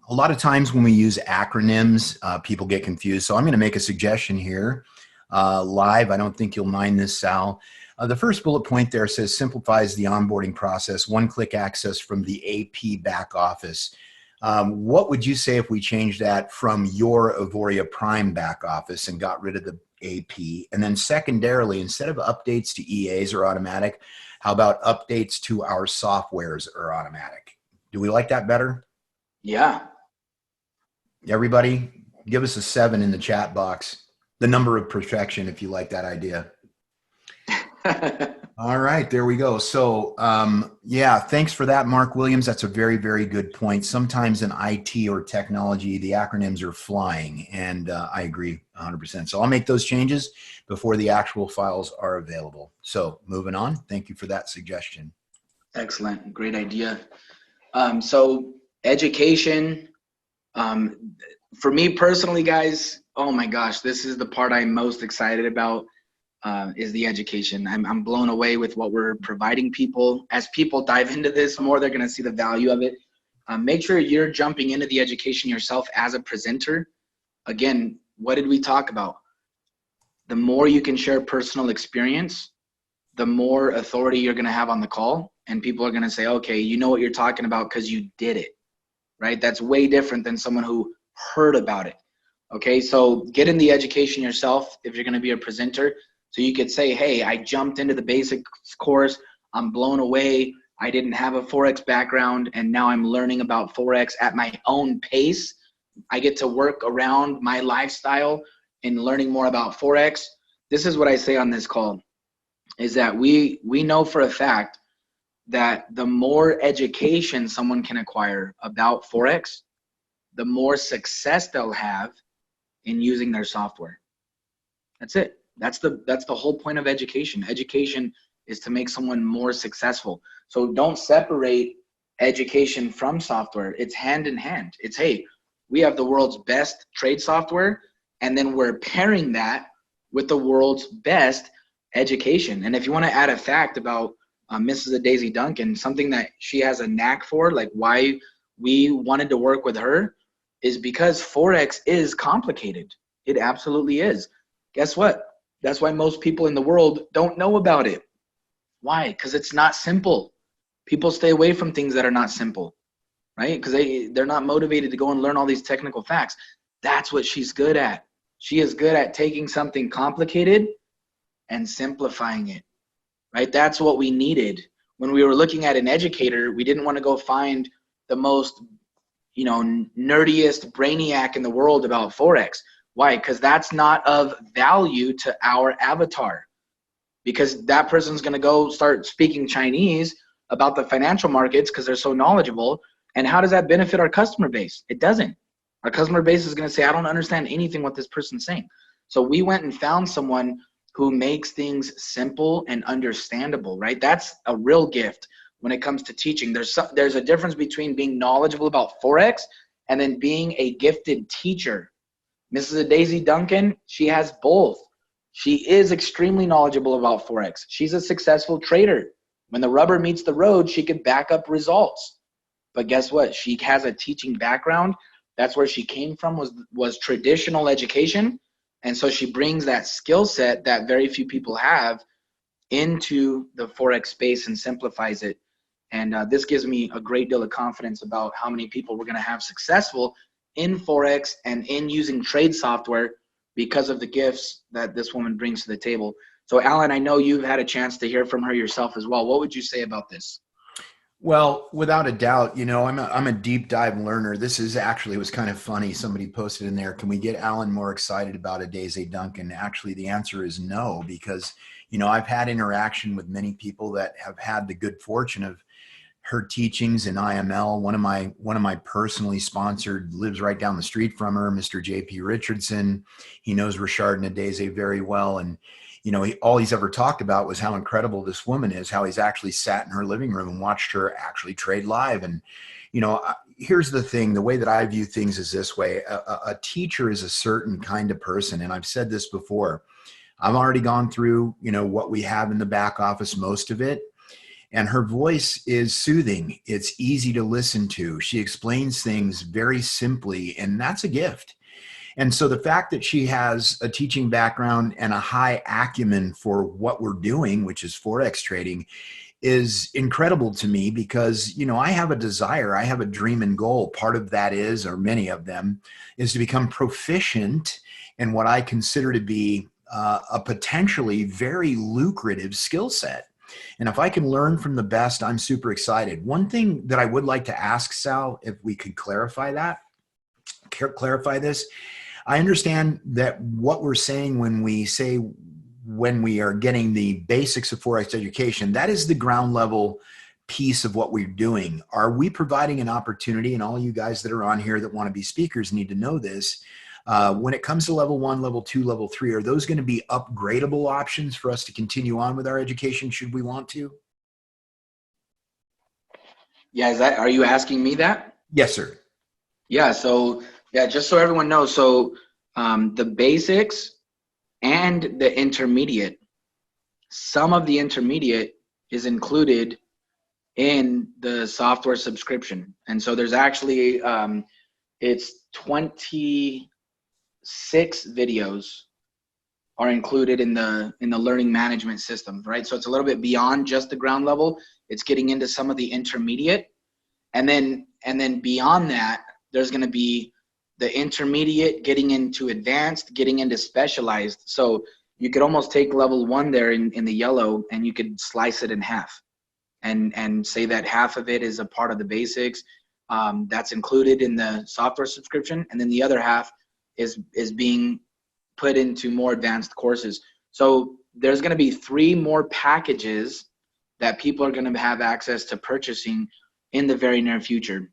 A lot of times when we use acronyms, people get confused. So I'm going to make a suggestion here live. I don't think you'll mind this, Sal. The first bullet point there says simplifies the onboarding process, one-click access from the AP back office. What would you say if we changed that from your Auvoria Prime back office and got rid of the AP? And then secondarily, instead of updates to EAs are automatic, how about updates to our softwares are automatic? Do we like that better? Yeah. Everybody, give us a 7 in the chat box. The number of perfection, if you like that idea. All right, there we go. So, yeah, thanks for that, Mark Williams. That's a very, very good point. Sometimes in IT or technology, the acronyms are flying, and I agree 100%. So I'll make those changes before the actual files are available. So moving on, thank you for that suggestion. Excellent, great idea. So education, for me personally, guys, oh my gosh, this is the part I'm most excited about. Is the education. I'm blown away with what we're providing people. As people dive into this more, they're going to see the value of it. Make sure you're jumping into the education yourself as a presenter. Again, what did we talk about? The more you can share personal experience, the more authority you're going to have on the call. And people are going to say, okay, you know what you're talking about because you did it, right? That's way different than someone who heard about it. Okay, so get in the education yourself if you're going to be a presenter. So you could say, hey, I jumped into the basics course. I'm blown away. I didn't have a Forex background, and now I'm learning about Forex at my own pace. I get to work around my lifestyle and learning more about Forex. This is what I say on this call, is that we know for a fact that the more education someone can acquire about Forex, the more success they'll have in using their software. That's it. That's the whole point of education. Education is to make someone more successful. So don't separate education from software. It's hand in hand. It's, hey, we have the world's best trade software, and then we're pairing that with the world's best education. And if you want to add a fact about Mrs. Daisy Duncan, something that she has a knack for, like why we wanted to work with her, is because Forex is complicated. It absolutely is. Guess what? That's why most people in the world don't know about it. Why? Because it's not simple. People stay away from things that are not simple, right? Because they're not motivated to go and learn all these technical facts. That's what she's good at. She is good at taking something complicated and simplifying it, right? That's what we needed. When we were looking at an educator, we didn't want to go find the most, nerdiest brainiac in the world about Forex. Why? Because that's not of value to our avatar. Because that person's going to go start speaking Chinese about the financial markets because they're so knowledgeable. And how does that benefit our customer base? It doesn't. Our customer base is going to say, I don't understand anything what this person's saying. So we went and found someone who makes things simple and understandable, right? That's a real gift when it comes to teaching. There's a difference between being knowledgeable about Forex and then being a gifted teacher. Mrs. Daisy Duncan, she has both. She is extremely knowledgeable about Forex. She's a successful trader. When the rubber meets the road, she can back up results. But guess what? She has a teaching background. That's where she came from, was traditional education. And so she brings that skill set that very few people have into the Forex space and simplifies it. And this gives me a great deal of confidence about how many people we're going to have successful in Forex and in using trade software because of the gifts that this woman brings to the table. So Alan, I know you've had a chance to hear from her yourself as well. What would you say about this? Well, without a doubt, you know, I'm a deep dive learner. This is actually, it was kind of funny. Somebody posted in there, can we get Alan more excited about a Daisy Duncan? Actually, the answer is no, because, you know, I've had interaction with many people that have had the good fortune of her teachings in IML. One of my personally sponsored lives right down the street from her, Mr. JP Richardson. He knows Richard Nadeze very well. And, you know, all he's ever talked about was how incredible this woman is, how he's actually sat in her living room and watched her actually trade live. And, you know, here's the thing, the way that I view things is this way. A teacher is a certain kind of person. And I've said this before. I've already gone through, you know, what we have in the back office, most of it. And her voice is soothing. It's easy to listen to. She explains things very simply, and that's a gift. And so the fact that she has a teaching background and a high acumen for what we're doing, which is Forex trading, is incredible to me because, you know, I have a desire, I have a dream and goal. Part of that is, or many of them, is to become proficient in what I consider to be a potentially very lucrative skill set. And if I can learn from the best, I'm super excited. One thing that I would like to ask Sal, if we could clarify this, I understand that what we're saying when we say when we are getting the basics of Forex education, that is the ground level piece of what we're doing. Are we providing an opportunity, and all you guys that are on here that want to be speakers need to know this, when it comes to level 1, level 2, level 3, are those going to be upgradable options for us to continue on with our education should we want to? Yeah, are you asking me that? Yes, sir. Yeah, so yeah, just so everyone knows, so the basics and the intermediate, some of the intermediate is included in the software subscription. And so there's actually, it's 26 videos are included in the learning management system, right? So it's a little bit beyond just the ground level. It's getting into some of the intermediate. And then beyond that, there's going to be the intermediate getting into advanced, getting into specialized. So you could almost take level 1 there in the yellow, and you could slice it in half and say that half of it is a part of the basics. That's included in the software subscription. And then the other half is being put into more advanced courses. So there's going to be 3 more packages that people are going to have access to purchasing in the very near future.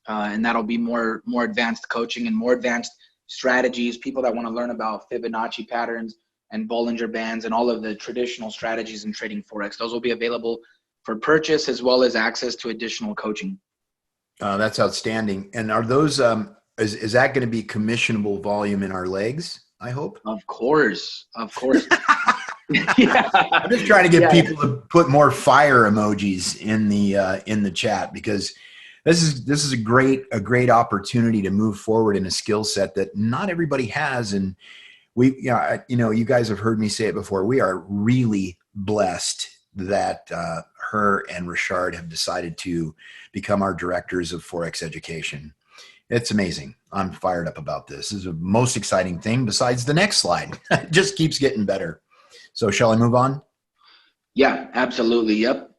And that'll be more advanced coaching and more advanced strategies. People that want to learn about Fibonacci patterns and Bollinger Bands and all of the traditional strategies in trading Forex. Those will be available for purchase as well as access to additional coaching. That's outstanding. And are those, is that going to be commissionable volume in our legs, I hope? Of course. Yeah. I'm just trying to get people to put more fire emojis in the chat, because this is a great opportunity to move forward in a skill set that not everybody has. And you guys have heard me say it before. We are really blessed that her and Richard have decided to become our directors of Forex education. It's amazing. I'm fired up about this. This is the most exciting thing besides the next slide. It just keeps getting better. So shall I move on? Yeah, absolutely. Yep.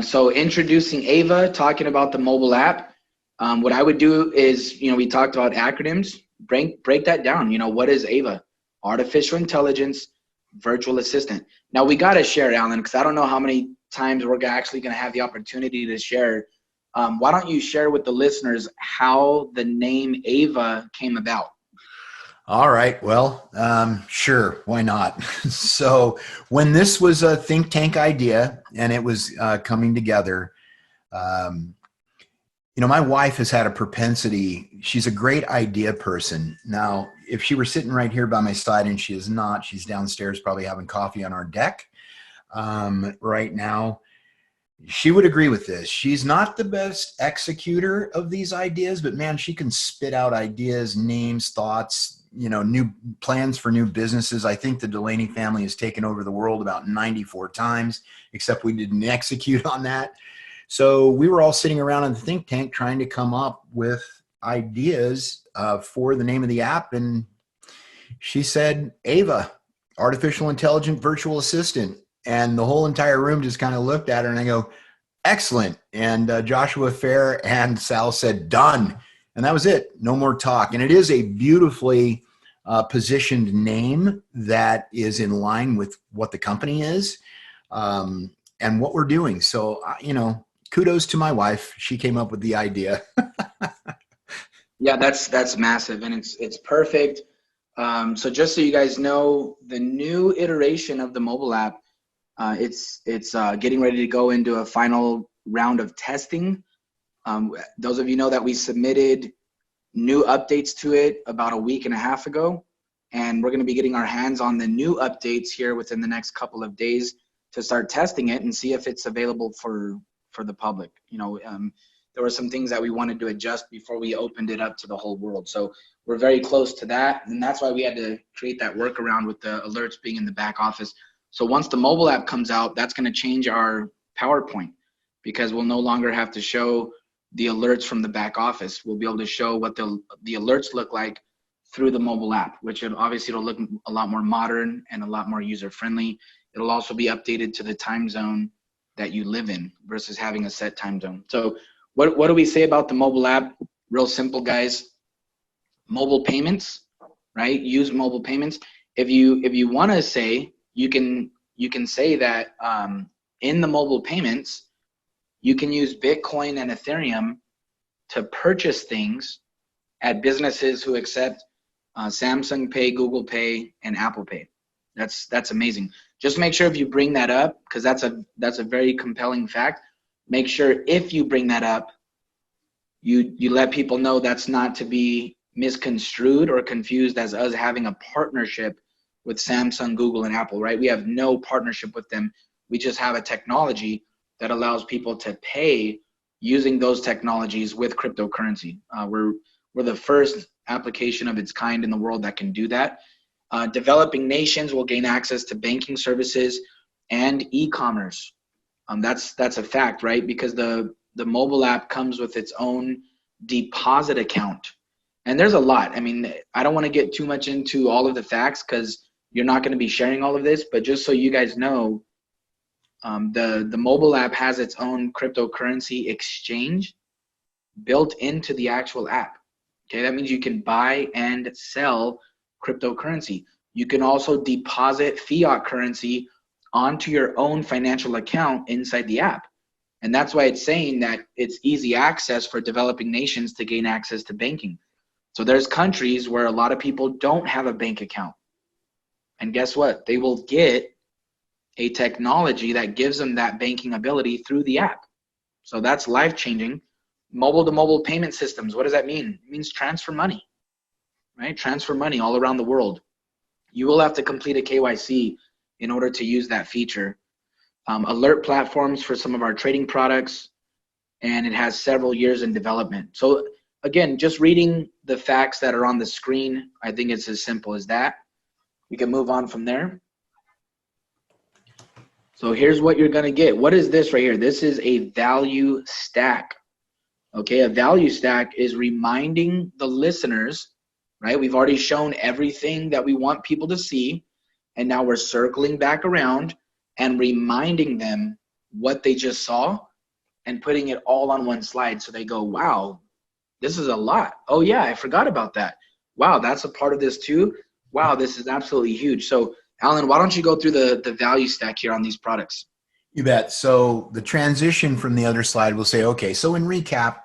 So introducing Ava, talking about the mobile app. What I would do is, we talked about acronyms. Break that down. What is Ava? Artificial intelligence virtual assistant. Now we got to share, Alan, because I don't know how many times we're actually going to have the opportunity to share. Why don't you share with the listeners how the name Ava came about? All right. Well, sure. Why not? So when this was a think tank idea and it was coming together, You know, my wife has had a propensity. She's a great idea person. Now, if she were sitting right here by my side, and she is not, she's downstairs probably having coffee on our deck right now. She would agree with this. She's not the best executor of these ideas, but man, she can spit out ideas, names, thoughts, you know, new plans for new businesses. I think the Delaney family has taken over the world about 94 times, except we didn't execute on that. So we were all sitting around in the think tank trying to come up with ideas for the name of the app. And she said, Ava, artificial intelligent virtual assistant. And the whole entire room just kind of looked at her and I go, excellent. And Joshua Fair and Sal said, done. And that was it. No more talk. And it is a beautifully positioned name that is in line with what the company is and what we're doing. So, you know, kudos to my wife. She came up with the idea. Yeah, that's massive, and it's perfect. So just so you guys know, the new iteration of the mobile app, it's getting ready to go into a final round of testing. Those of you know that we submitted new updates to it about a week and a half ago, and we're going to be getting our hands on the new updates here within the next couple of days to start testing it and see if it's available for the public. You know, there were some things that we wanted to adjust before we opened it up to the whole world. So we're very close to that, and that's why we had to create that workaround with the alerts being in the back office. So once the mobile app comes out, that's going to change our PowerPoint, because we'll no longer have to show the alerts from the back office. We'll be able to show what the alerts look like through the mobile app, which obviously it'll look a lot more modern and a lot more user-friendly. It'll also be updated to the time zone that you live in versus having a set time zone. So what do we say about the mobile app? Real simple, guys. Mobile payments, right? Use mobile payments. If you want to say, you can say that in the mobile payments, you can use Bitcoin and Ethereum to purchase things at businesses who accept Samsung Pay, Google Pay, and Apple Pay. That's amazing. Just make sure if you bring that up, because that's a very compelling fact. Make sure if you bring that up, you let people know that's not to be misconstrued or confused as us having a partnership with Samsung, Google, and Apple, right? We have no partnership with them. We just have a technology that allows people to pay using those technologies with cryptocurrency. We're the first application of its kind in the world that can do that. Developing nations will gain access to banking services and e-commerce. That's a fact, right? Because the mobile app comes with its own deposit account. And there's a lot. I mean, I don't want to get too much into all of the facts because you're not going to be sharing all of this, but just so you guys know, the mobile app has its own cryptocurrency exchange built into the actual app. Okay, that means you can buy and sell cryptocurrency. You can also deposit fiat currency onto your own financial account inside the app. And that's why it's saying that it's easy access for developing nations to gain access to banking. So there's countries where a lot of people don't have a bank account. And guess what? They will get a technology that gives them that banking ability through the app. So that's life-changing. Mobile-to-mobile payment systems, what does that mean? It means transfer money, right? Transfer money all around the world. You will have to complete a KYC in order to use that feature. Alert platforms for some of our trading products, and it has several years in development. So again, just reading the facts that are on the screen, I think it's as simple as that. We can move on from there. So here's what you're going to get. What is this right here? This is a value stack. Okay, a value stack is reminding the listeners, right? We've already shown everything that we want people to see, and now we're circling back around and reminding them what they just saw and putting it all on one slide so they go, wow, this is a lot. Oh yeah, I forgot about that. Wow, that's a part of this too. Wow, this is absolutely huge. So Alan, why don't you go through the value stack here on these products? You bet. So the transition from the other slide will say, okay, so in recap,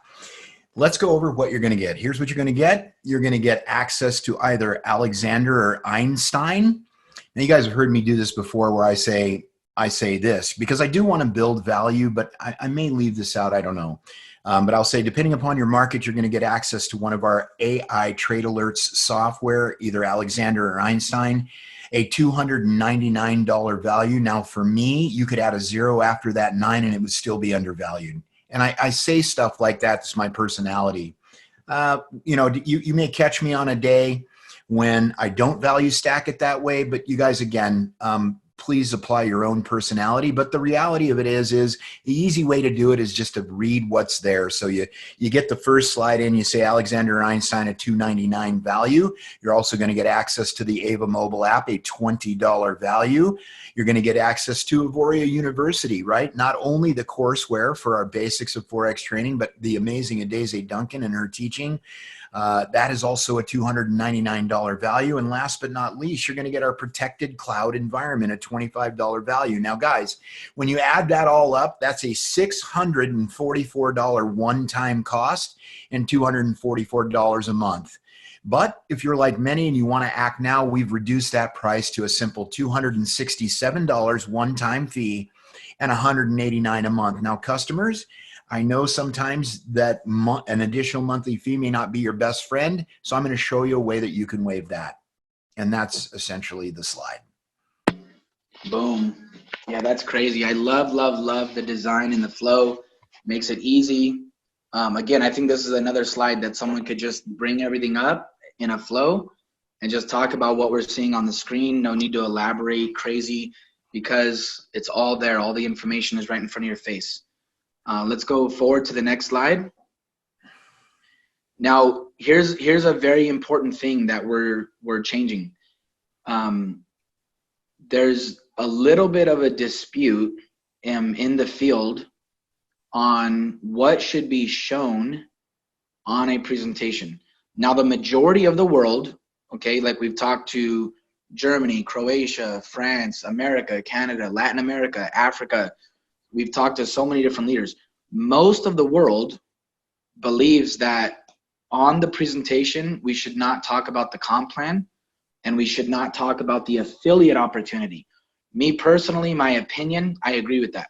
let's go over what you're going to get. Here's what you're going to get. You're going to get access to either Alexander or Einstein. Now, you guys have heard me do this before where I say, I say this because I do want to build value, but I may leave this out. I don't know. But I'll say, depending upon your market, you're going to get access to one of our AI trade alerts software, either Alexander or Einstein, a $299 value. Now, for me, you could add a zero after that 9 and it would still be undervalued. And I say stuff like that. It's my personality. You may catch me on a day when I don't value stack it that way, but you guys, again, please apply your own personality. But the reality of it is the easy way to do it is just to read what's there. So you get the first slide in, you say Alexander Einstein, a $299 value. You're also going to get access to the Ava mobile app, a $20 value. You're going to get access to Auvoria University, right? Not only the courseware for our basics of Forex trading, but the amazing Adeze Duncan and her teaching. That is also a $299 value. And last but not least, you're going to get our protected cloud environment, a $25 value. Now, guys, when you add that all up, that's a $644 one-time cost and $244 a month. But if you're like many and you want to act now, we've reduced that price to a simple $267 one-time fee and $189 a month. Now, customers, I know sometimes that an additional monthly fee may not be your best friend, so I'm going to show you a way that you can waive that. And that's essentially the slide. Boom. Yeah, that's crazy. I love the design and the flow. Makes it easy. Again, I think this is another slide that someone could just bring everything up in a flow and just talk about what we're seeing on the screen. No need to elaborate crazy because it's all there. All the information is right in front of your face. Let's go forward to the next slide. Now, here's a very important thing that we're changing. There's a little bit of a dispute in the field on what should be shown on a presentation. Now, the majority of the world, okay, like we've talked to Germany, Croatia, France, America, Canada, Latin America, Africa, we've talked to so many different leaders. Most of the world believes that on the presentation, we should not talk about the comp plan and we should not talk about the affiliate opportunity. Me personally, my opinion, I agree with that.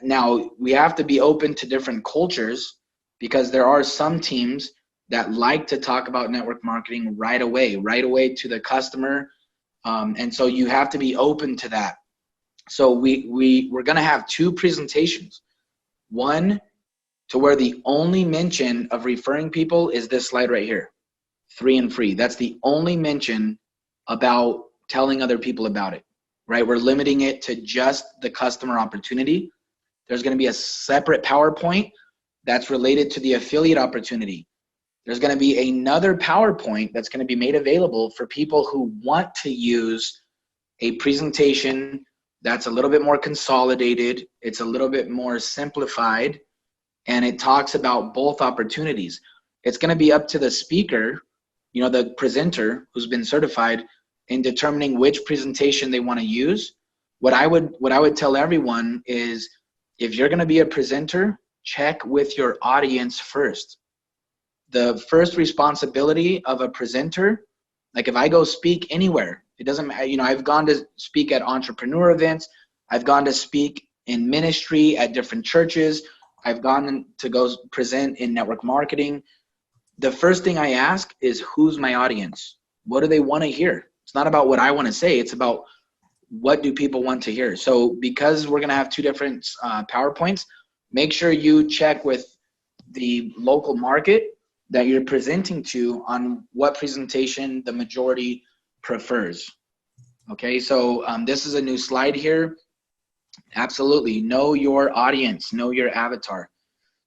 Now, we have to be open to different cultures because there are some teams that like to talk about network marketing right away to the customer. And so you have to be open to that. So we're going to have two presentations. One to where the only mention of referring people is this slide right here, 3 and free. That's the only mention about telling other people about it, right? We're limiting it to just the customer opportunity. There's going to be a separate PowerPoint that's related to the affiliate opportunity. There's going to be another PowerPoint that's going to be made available for people who want to use a presentation that's a little bit more consolidated. It's a little bit more simplified, and it talks about both opportunities. It's going to be up to the speaker, you know, the presenter who's been certified, in determining which presentation they want to use. What I would tell everyone is, if you're going to be a presenter, check with your audience first. The first responsibility of a presenter, like if I go speak anywhere, it doesn't matter, you know, I've gone to speak at entrepreneur events, I've gone to speak in ministry at different churches, I've gone to go present in network marketing. The first thing I ask is, who's my audience? What do they want to hear? It's not about what I want to say, it's about what do people want to hear. So because we're going to have two different PowerPoints, make sure you check with the local market that you're presenting to on what presentation the majority prefers. Okay, so this is a new slide here. Absolutely, know your audience, know your avatar.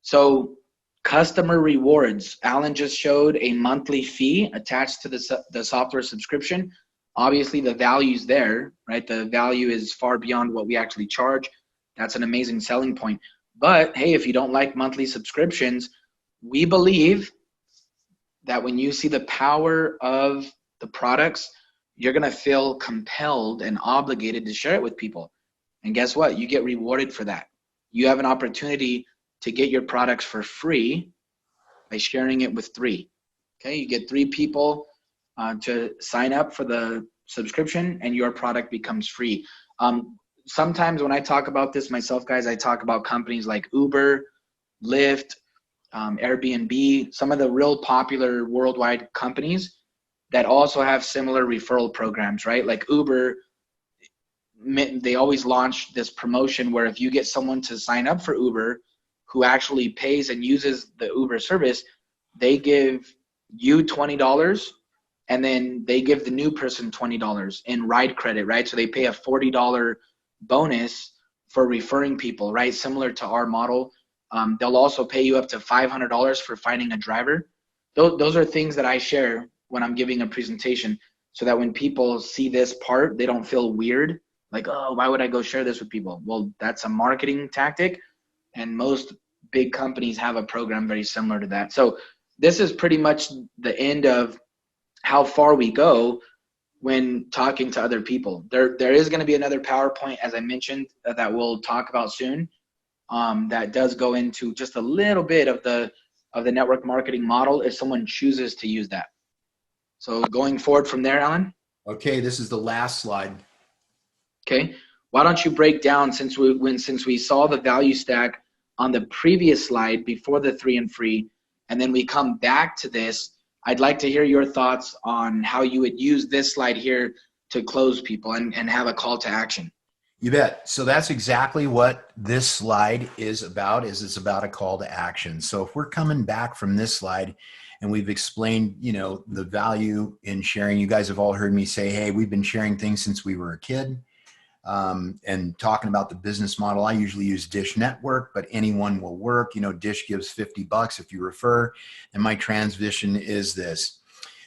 So customer rewards, Alan just showed a monthly fee attached to the software subscription. Obviously the value's there, right? The value is far beyond what we actually charge. That's an amazing selling point. But hey, if you don't like monthly subscriptions, we believe that when you see the power of the products, you're going to feel compelled and obligated to share it with people. And guess what? You get rewarded for that. You have an opportunity to get your products for free by sharing it with 3. Okay, you get 3 people to sign up for the subscription and your product becomes free. Sometimes when I talk about this myself, guys, I talk about companies like Uber, Lyft, Airbnb, some of the real popular worldwide companies that also have similar referral programs, right? Like Uber, they always launch this promotion where if you get someone to sign up for Uber who actually pays and uses the Uber service, they give you $20 and then they give the new person $20 in ride credit, right? So they pay a $40 bonus for referring people, right? Similar to our model. They'll also pay you up to $500 for finding a driver. Those are things that I share when I'm giving a presentation so that when people see this part, they don't feel weird. Like, oh, why would I go share this with people? Well, that's a marketing tactic, and most big companies have a program very similar to that. So this is pretty much the end of how far we go when talking to other people. There is going to be another PowerPoint, as I mentioned, that we'll talk about soon. That does go into just a little bit of the network marketing model if someone chooses to use that. So going forward from there, Alan. Okay, this is the last slide. Okay, why don't you break down, since we saw the value stack on the previous slide before the 3 and free, and then we come back to this. I'd like to hear your thoughts on how you would use this slide here to close people and have a call to action. You bet. So that's exactly what this slide is about, it's about a call to action. So if we're coming back from this slide and we've explained, you know, the value in sharing, you guys have all heard me say, hey, we've been sharing things since we were a kid. And talking about the business model, I usually use Dish Network, but anyone will work. You know, Dish gives $50 if you refer. And my transition is this.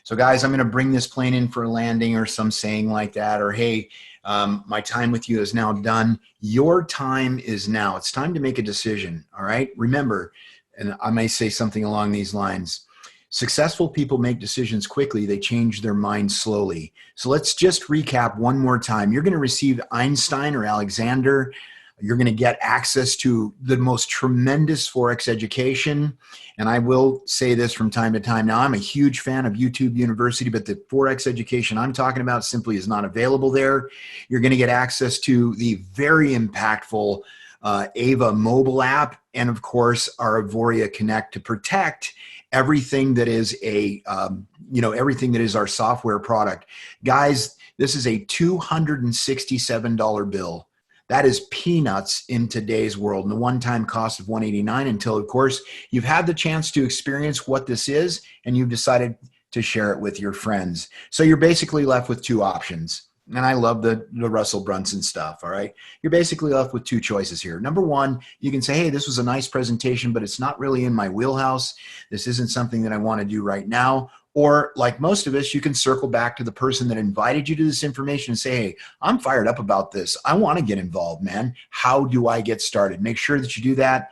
So guys, I'm going to bring this plane in for a landing or some saying like that, or hey, my time with you is now done. Your time is now. It's time to make a decision. All right. Remember, and I may say something along these lines. Successful people make decisions quickly. They change their mind slowly. So let's just recap one more time. You're going to receive Einstein or Alexander. You're going to get access to the most tremendous Forex education. And I will say this from time to time. Now, I'm a huge fan of YouTube University, but the Forex education I'm talking about simply is not available there. You're going to get access to the very impactful Ava mobile app, and of course, our Auvoria Connect to protect everything that is everything that is our software product. Guys, this is a $267 bill. That is peanuts in today's world, and the one-time cost of $189 until, of course, you've had the chance to experience what this is and you've decided to share it with your friends. So you're basically left with two options. And I love the Russell Brunson stuff, all right? You're basically left with two choices here. Number one, you can say, hey, this was a nice presentation, but it's not really in my wheelhouse. This isn't something that I want to do right now. Or like most of us, you can circle back to the person that invited you to this information and say, hey, I'm fired up about this. I want to get involved, man. How do I get started? Make sure that you do that.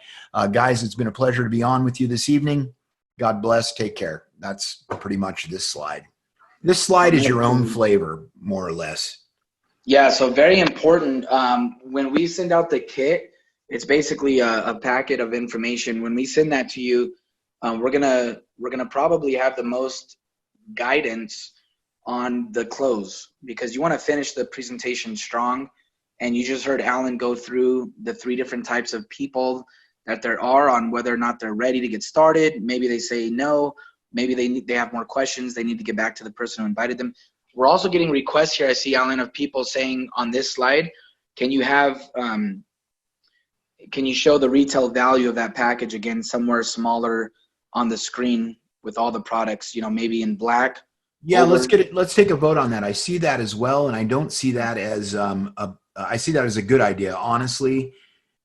Guys, it's been a pleasure to be on with you this evening. God bless. Take care. That's pretty much this slide. This slide is your own flavor, more or less. Yeah, so very important. When we send out the kit, it's basically a packet of information. When we send that to you, we're gonna probably have the most guidance on the close, because you want to finish the presentation strong. And you just heard Alan go through the 3 different types of people that there are on whether or not they're ready to get started. Maybe they say no. Maybe they have more questions. They need to get back to the person who invited them. We're also getting requests here, I see, Alan, of people saying on this slide, can you show the retail value of that package again somewhere smaller on the screen with all the products, you know, maybe in black? Yeah, let's get it. Let's take a vote on that. I see that as well, and I don't see that as I see that as a good idea, honestly.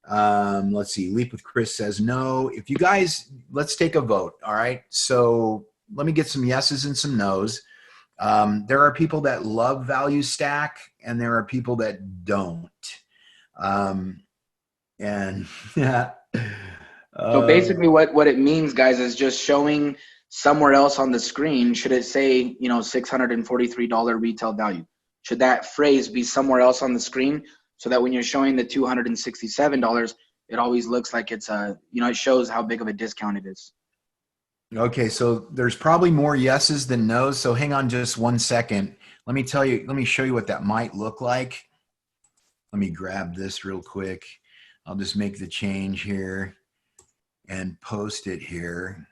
Let's see. Leap with Chris says no. If you guys, let's take a vote. All right. So let me get some yeses and some nos. There are people that love value stack and there are people that don't. And yeah. So basically what it means, guys, is just showing somewhere else on the screen. Should it say, you know, $643 retail value? Should that phrase be somewhere else on the screen so that when you're showing the $267, it always looks like it's it shows how big of a discount it is. Okay, so there's probably more yeses than nos. So hang on just one second. Let me show you what that might look like. let me grab this real quick. I'll just make the change here and post it here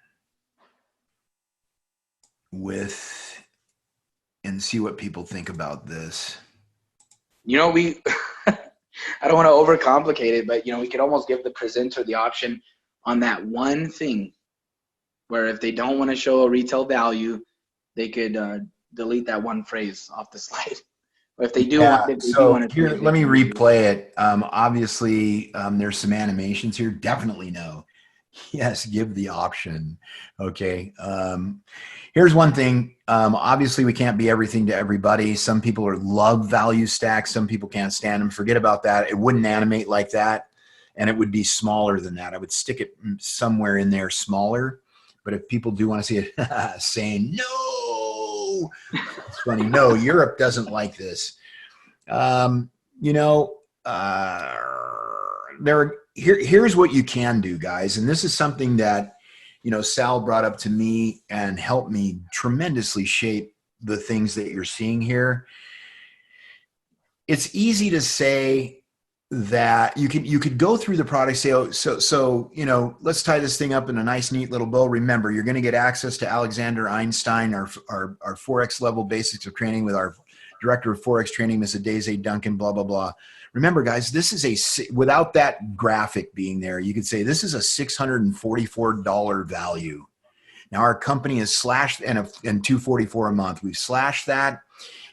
and see what people think about this. You know, we, I don't want to overcomplicate it, but, you know, we could almost give the presenter the option on that one thing where if they don't want to show a retail value, they could delete that one phrase off the slide. Or if they do want it, they do want So to see here, it, let me replay it. Obviously, there's some animations here. Definitely no. Yes, give the option. Okay. Here's one thing. Obviously, we can't be everything to everybody. Some people love value stacks. Some people can't stand them. Forget about that. It wouldn't animate like that, and it would be smaller than that. I would stick it somewhere in there smaller. But if people do want to see it, saying no, it's funny. No, Europe doesn't like this. You know, here's what you can do, guys. And this is something that, you know, Sal brought up to me and helped me tremendously shape the things that you're seeing here. It's easy to say that you could go through the product, say, oh, so you know, let's tie this thing up in a nice, neat little bow. Remember, you're going to get access to Alexander Einstein, our Forex level basics of training with our director of Forex training, Ms. Adeze Duncan, blah, blah, blah. Remember, guys, this is without that graphic being there, you could say this is a $644 value. Now our company is slashed and $244 a month. We've slashed that.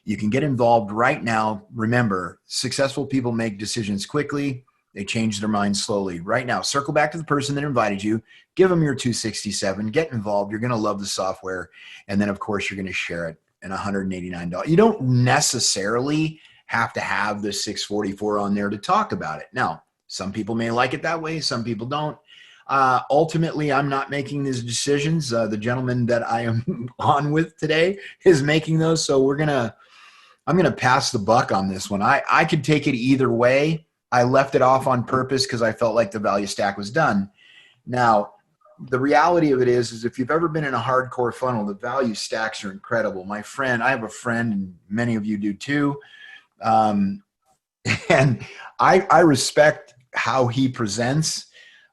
You can get involved right now. Remember, successful people make decisions quickly. They change their minds slowly. Right now, circle back to the person that invited you. Give them your $267. Get involved. You're going to love the software. And then, of course, you're going to share it and $189. You don't necessarily have to have the $644 on there to talk about it. Now, some people may like it that way. Some people don't. Ultimately, I'm not making these decisions. The gentleman that I am on with today is making those. So I'm going to pass the buck on this one. I could take it either way. I left it off on purpose because I felt like the value stack was done. Now, the reality of it is if you've ever been in a hardcore funnel, the value stacks are incredible. My friend, I have a friend, and many of you do too. And I respect how he presents,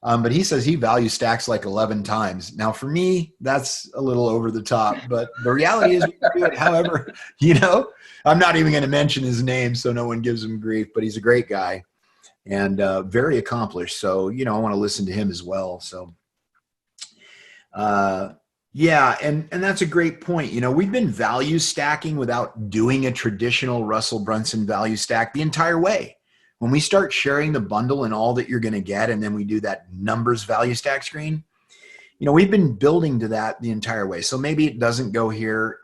but he says he value stacks like 11 times. Now, for me, that's a little over the top, but the reality is we can do it however, you know. I'm not even going to mention his name so no one gives him grief, but he's a great guy and very accomplished. So, you know, I want to listen to him as well. So, yeah, and that's a great point. You know, we've been value stacking without doing a traditional Russell Brunson value stack the entire way. When we start sharing the bundle and all that you're going to get, and then we do that numbers value stack screen, you know, we've been building to that the entire way. So maybe it doesn't go here.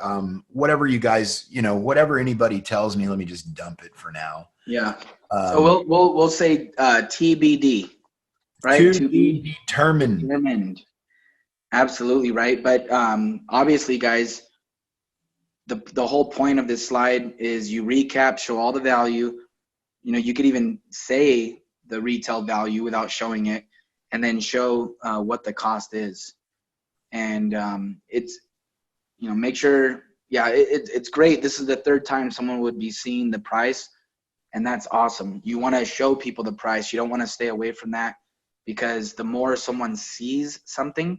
Whatever you guys, you know, whatever anybody tells me, let me just dump it for now. Yeah. So we'll say TBD, right? To be determined. Absolutely right. But obviously, guys, the whole point of this slide is you recap, show all the value. You know, you could even say the retail value without showing it, and then show what the cost is. And it's, you know, make sure, yeah, it's great. This is the third time someone would be seeing the price, and that's awesome. You want to show people the price. You don't want to stay away from that, because the more someone sees something,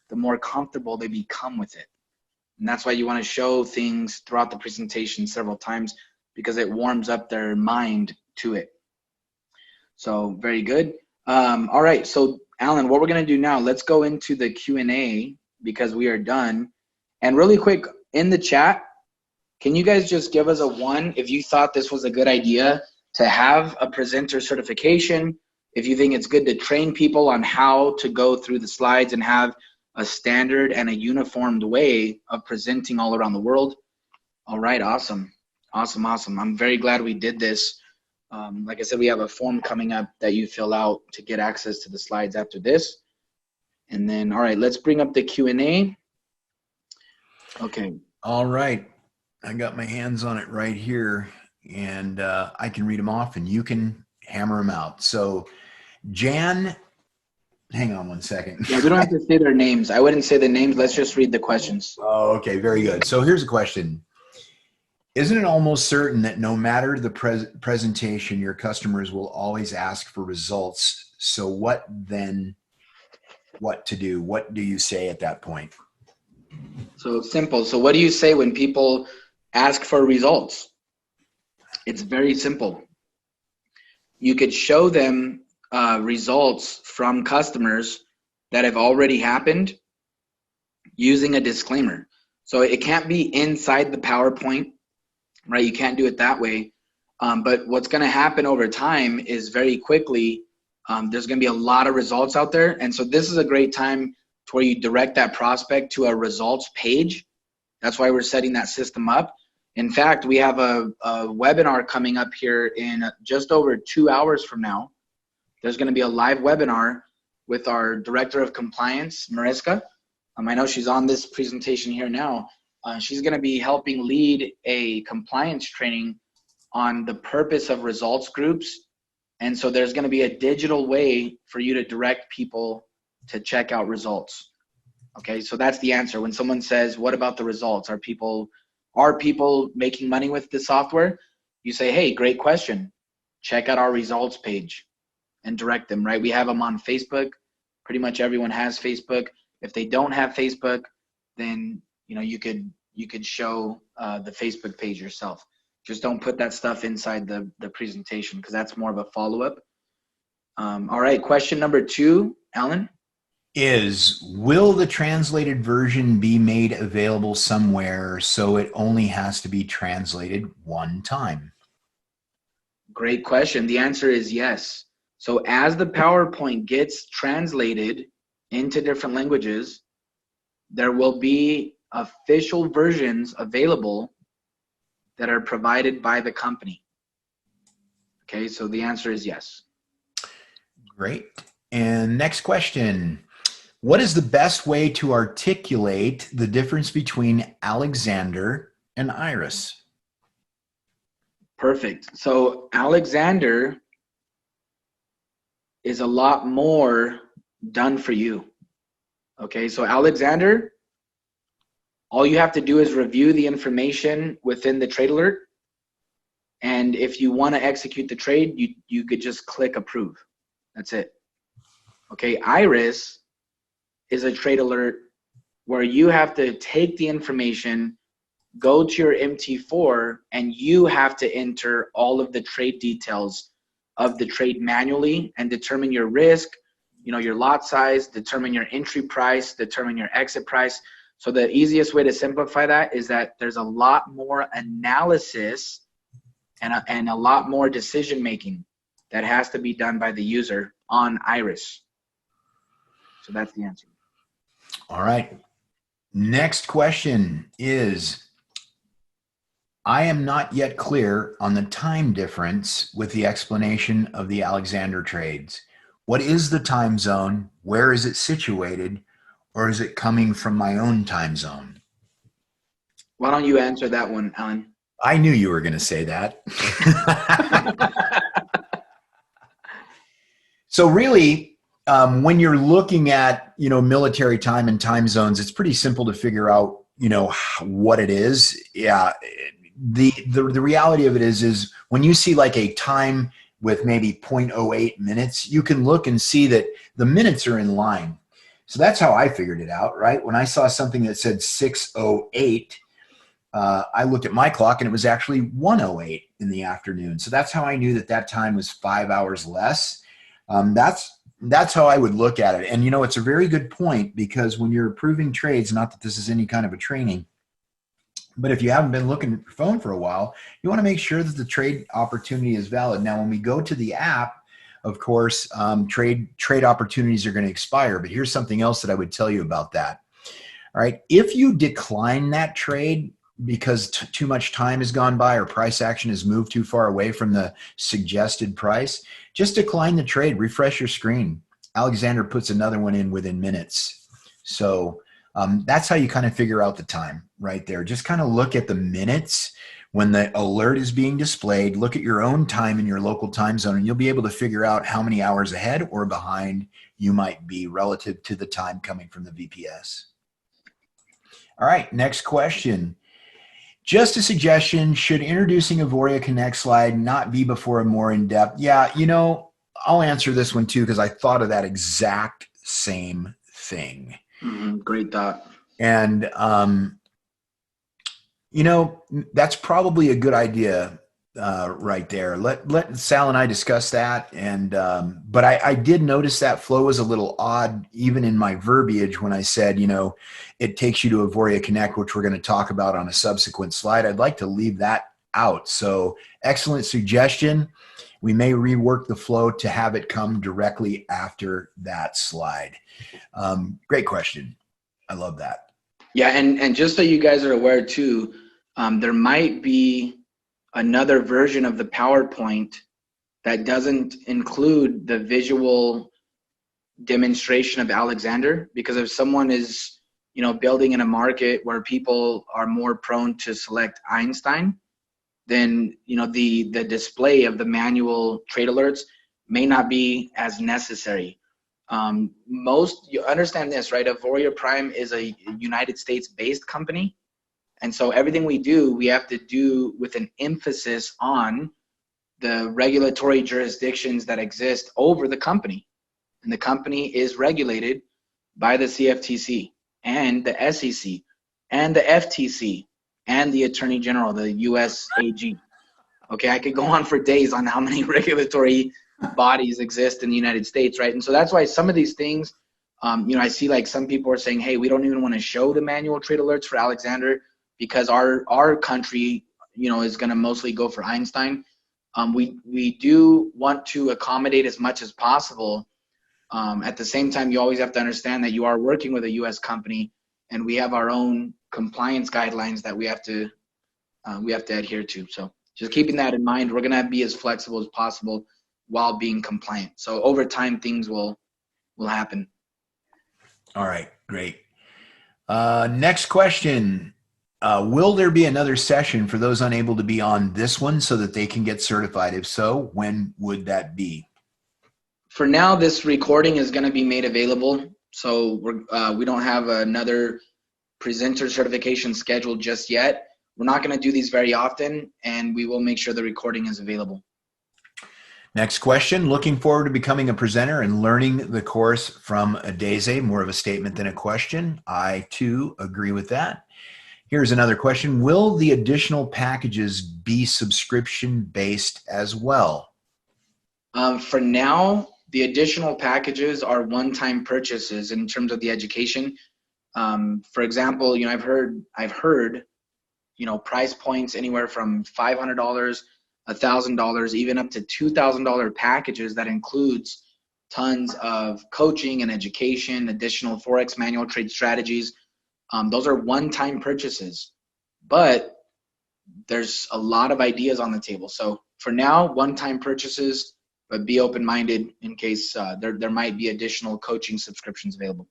the more comfortable they become with it. And that's why you want to show things throughout the presentation several times, because it warms up their mind to it. So very good. All right, so Alan, what we're going to do now, let's go into the Q&A because we are done. And really quick, in the chat, can you guys just give us a 1 if you thought this was a good idea to have a presenter certification, if you think it's good to train people on how to go through the slides and have a standard and a uniformed way of presenting all around the world? All right, awesome. Awesome. I'm very glad we did this. Like I said, we have a form coming up that you fill out to get access to the slides after this. And then, all right, let's bring up the Q&A. Okay. All right. I got my hands on it right here, and I can read them off, and you can hammer them out. So, Jan, hang on one second. Yeah, we don't have to say their names. I wouldn't say the names. Let's just read the questions. Oh, okay. Very good. So here's a question. Isn't it almost certain that no matter the presentation, your customers will always ask for results? So what then, what to do? What do you say at that point? So simple. So what do you say when people ask for results? It's very simple. You could show them results from customers that have already happened using a disclaimer. So it can't be inside the PowerPoint, right? You can't do it that way. But what's going to happen over time is very quickly, there's going to be a lot of results out there. And so this is a great time to where you direct that prospect to a results page. That's why we're setting that system up. In fact, we have a webinar coming up here in just over 2 hours from now. There's going to be a live webinar with our Director of Compliance, Mariska. I know she's on this presentation here now. She's going to be helping lead a compliance training on the purpose of results groups. And so there's going to be a digital way for you to direct people to check out results. Okay, so that's the answer. When someone says, what about the results? Are people making money with the software? You say, hey, great question. Check out our results page and direct them, right? We have them on Facebook. Pretty much everyone has Facebook. If they don't have Facebook, then you could show the Facebook page yourself. Just don't put that stuff inside the presentation, because that's more of a follow-up. All right, question number 2, Alan. Will the translated version be made available somewhere so it only has to be translated one time? Great question. The answer is yes. So as the PowerPoint gets translated into different languages, there will be official versions available that are provided by the company. Okay, so the answer is yes. Great. And next question. What is the best way to articulate the difference between Alexander and Iris? Perfect. So Alexander is a lot more done for you. Okay, so Alexander, all you have to do is review the information within the trade alert. And if you want to execute the trade, you could just click approve. That's it. Okay, Iris is a trade alert where you have to take the information, go to your MT4, and you have to enter all of the trade details of the trade manually and determine your risk, your lot size, determine your entry price, determine your exit price. So the easiest way to simplify that is that there's a lot more analysis and a lot more decision making that has to be done by the user on Iris. So that's the answer. All right. Next question is, I am not yet clear on the time difference with the explanation of the Alexander trades. What is the time zone? Where is it situated? Or is it coming from my own time zone? Why don't you answer that one, Alan? I knew you were going to say that. So really, when you're looking at, military time and time zones, it's pretty simple to figure out, what it is. Yeah. The reality of it is when you see like a time with maybe 0.08 minutes, you can look and see that the minutes are in line. So that's how I figured it out, right? When I saw something that said 6:08, I looked at my clock and it was actually 1:08 in the afternoon. So that's how I knew that time was 5 hours less. That's how I would look at it. And it's a very good point, because when you're approving trades, not that this is any kind of a training, but if you haven't been looking at your phone for a while, you want to make sure that the trade opportunity is valid. Now, when we go to the app, of course, trade opportunities are going to expire. But here's something else that I would tell you about that. All right. If you decline that trade because too much time has gone by or price action has moved too far away from the suggested price, just decline the trade, refresh your screen. Alexander puts another one in within minutes. So that's how you kind of figure out the time right there. Just kind of look at the minutes when the alert is being displayed. Look at your own time in your local time zone, and you'll be able to figure out how many hours ahead or behind you might be relative to the time coming from the VPS. All right, next question. Just a suggestion, should introducing Auvoria Connect slide not be before a more in-depth? Yeah, I'll answer this one too because I thought of that exact same thing. Great thought. And, that's probably a good idea right there. Let Sal and I discuss that. And but I did notice that flow was a little odd, even in my verbiage when I said, it takes you to Auvoria Connect, which we're going to talk about on a subsequent slide. I'd like to leave that out. So excellent suggestion. We may rework the flow to have it come directly after that slide. Great question. I love that. Yeah, and just so you guys are aware too, there might be another version of the PowerPoint that doesn't include the visual demonstration of Alexander, because if someone is, building in a market where people are more prone to select Einstein, then, the display of the manual trade alerts may not be as necessary. You understand this, right? Auvoria Prime is a United States based company. And so everything we do, we have to do with an emphasis on the regulatory jurisdictions that exist over the company. And the company is regulated by the CFTC and the SEC and the FTC and the Attorney General, the US AG. Okay, I could go on for days on how many regulatory bodies exist in the United States, right? And so that's why some of these things, I see like some people are saying, hey, we don't even want to show the manual trade alerts for Alexander because our country, is going to mostly go for Einstein. We do want to accommodate as much as possible. At the same time, you always have to understand that you are working with a U.S. company, and we have our own compliance guidelines that we have to adhere to. So just keeping that in mind, we're going to be as flexible as possible while being compliant. So over time, things will happen. All right, great. Next question. Will there be another session for those unable to be on this one so that they can get certified? If so, when would that be? For now, this recording is going to be made available. So we don't have another presenter certification scheduled just yet. We're not going to do these very often, and we will make sure the recording is available. Next question. Looking forward to becoming a presenter and learning the course from Adeze. More of a statement than a question. I, too, agree with that. Here's another question. Will the additional packages be subscription-based as well? For now, the additional packages are one-time purchases in terms of the education. For example, I've heard, price points anywhere from $500, $1,000, even up to $2,000 packages that includes tons of coaching and education, additional Forex manual trade strategies. Those are one-time purchases, but there's a lot of ideas on the table. So for now, one-time purchases, but be open-minded in case there might be additional coaching subscriptions available.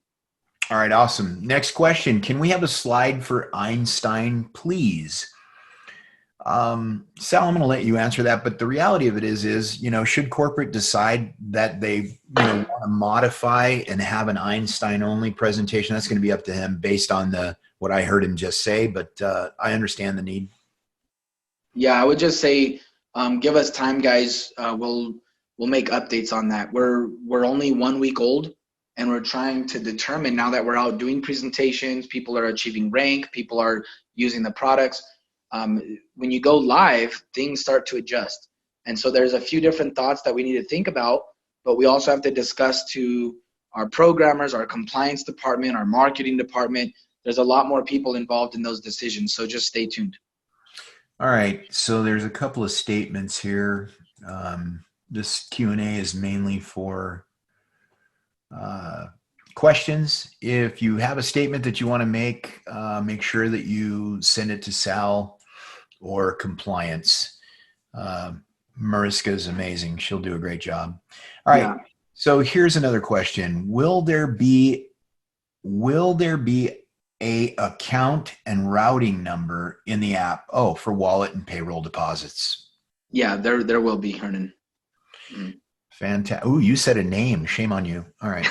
All right, awesome. Next question. Can we have a slide for Einstein, please? Sal, I'm going to let you answer that, but the reality of it is, should corporate decide that they want to modify and have an Einstein-only presentation, that's going to be up to him based on what I heard him just say, but I understand the need. Yeah, I would just say give us time, guys. We'll make updates on that. We're only 1 week old, and we're trying to determine now that we're out doing presentations, people are achieving rank, people are using the products. When you go live, things start to adjust. And so there's a few different thoughts that we need to think about, but we also have to discuss to our programmers, our compliance department, our marketing department. There's a lot more people involved in those decisions, so just stay tuned. All right, so there's a couple of statements here. This Q&A is mainly for questions. If you have a statement that you want to make sure that you send it to Sal or compliance. Mariska is amazing. She'll do a great job. All right. Yeah. So here's another question. Will there be a account and routing number in the app? Oh, for wallet and payroll deposits. Yeah, there will be, Hernan. Fantastic. Ooh, you said a name. Shame on you. All right.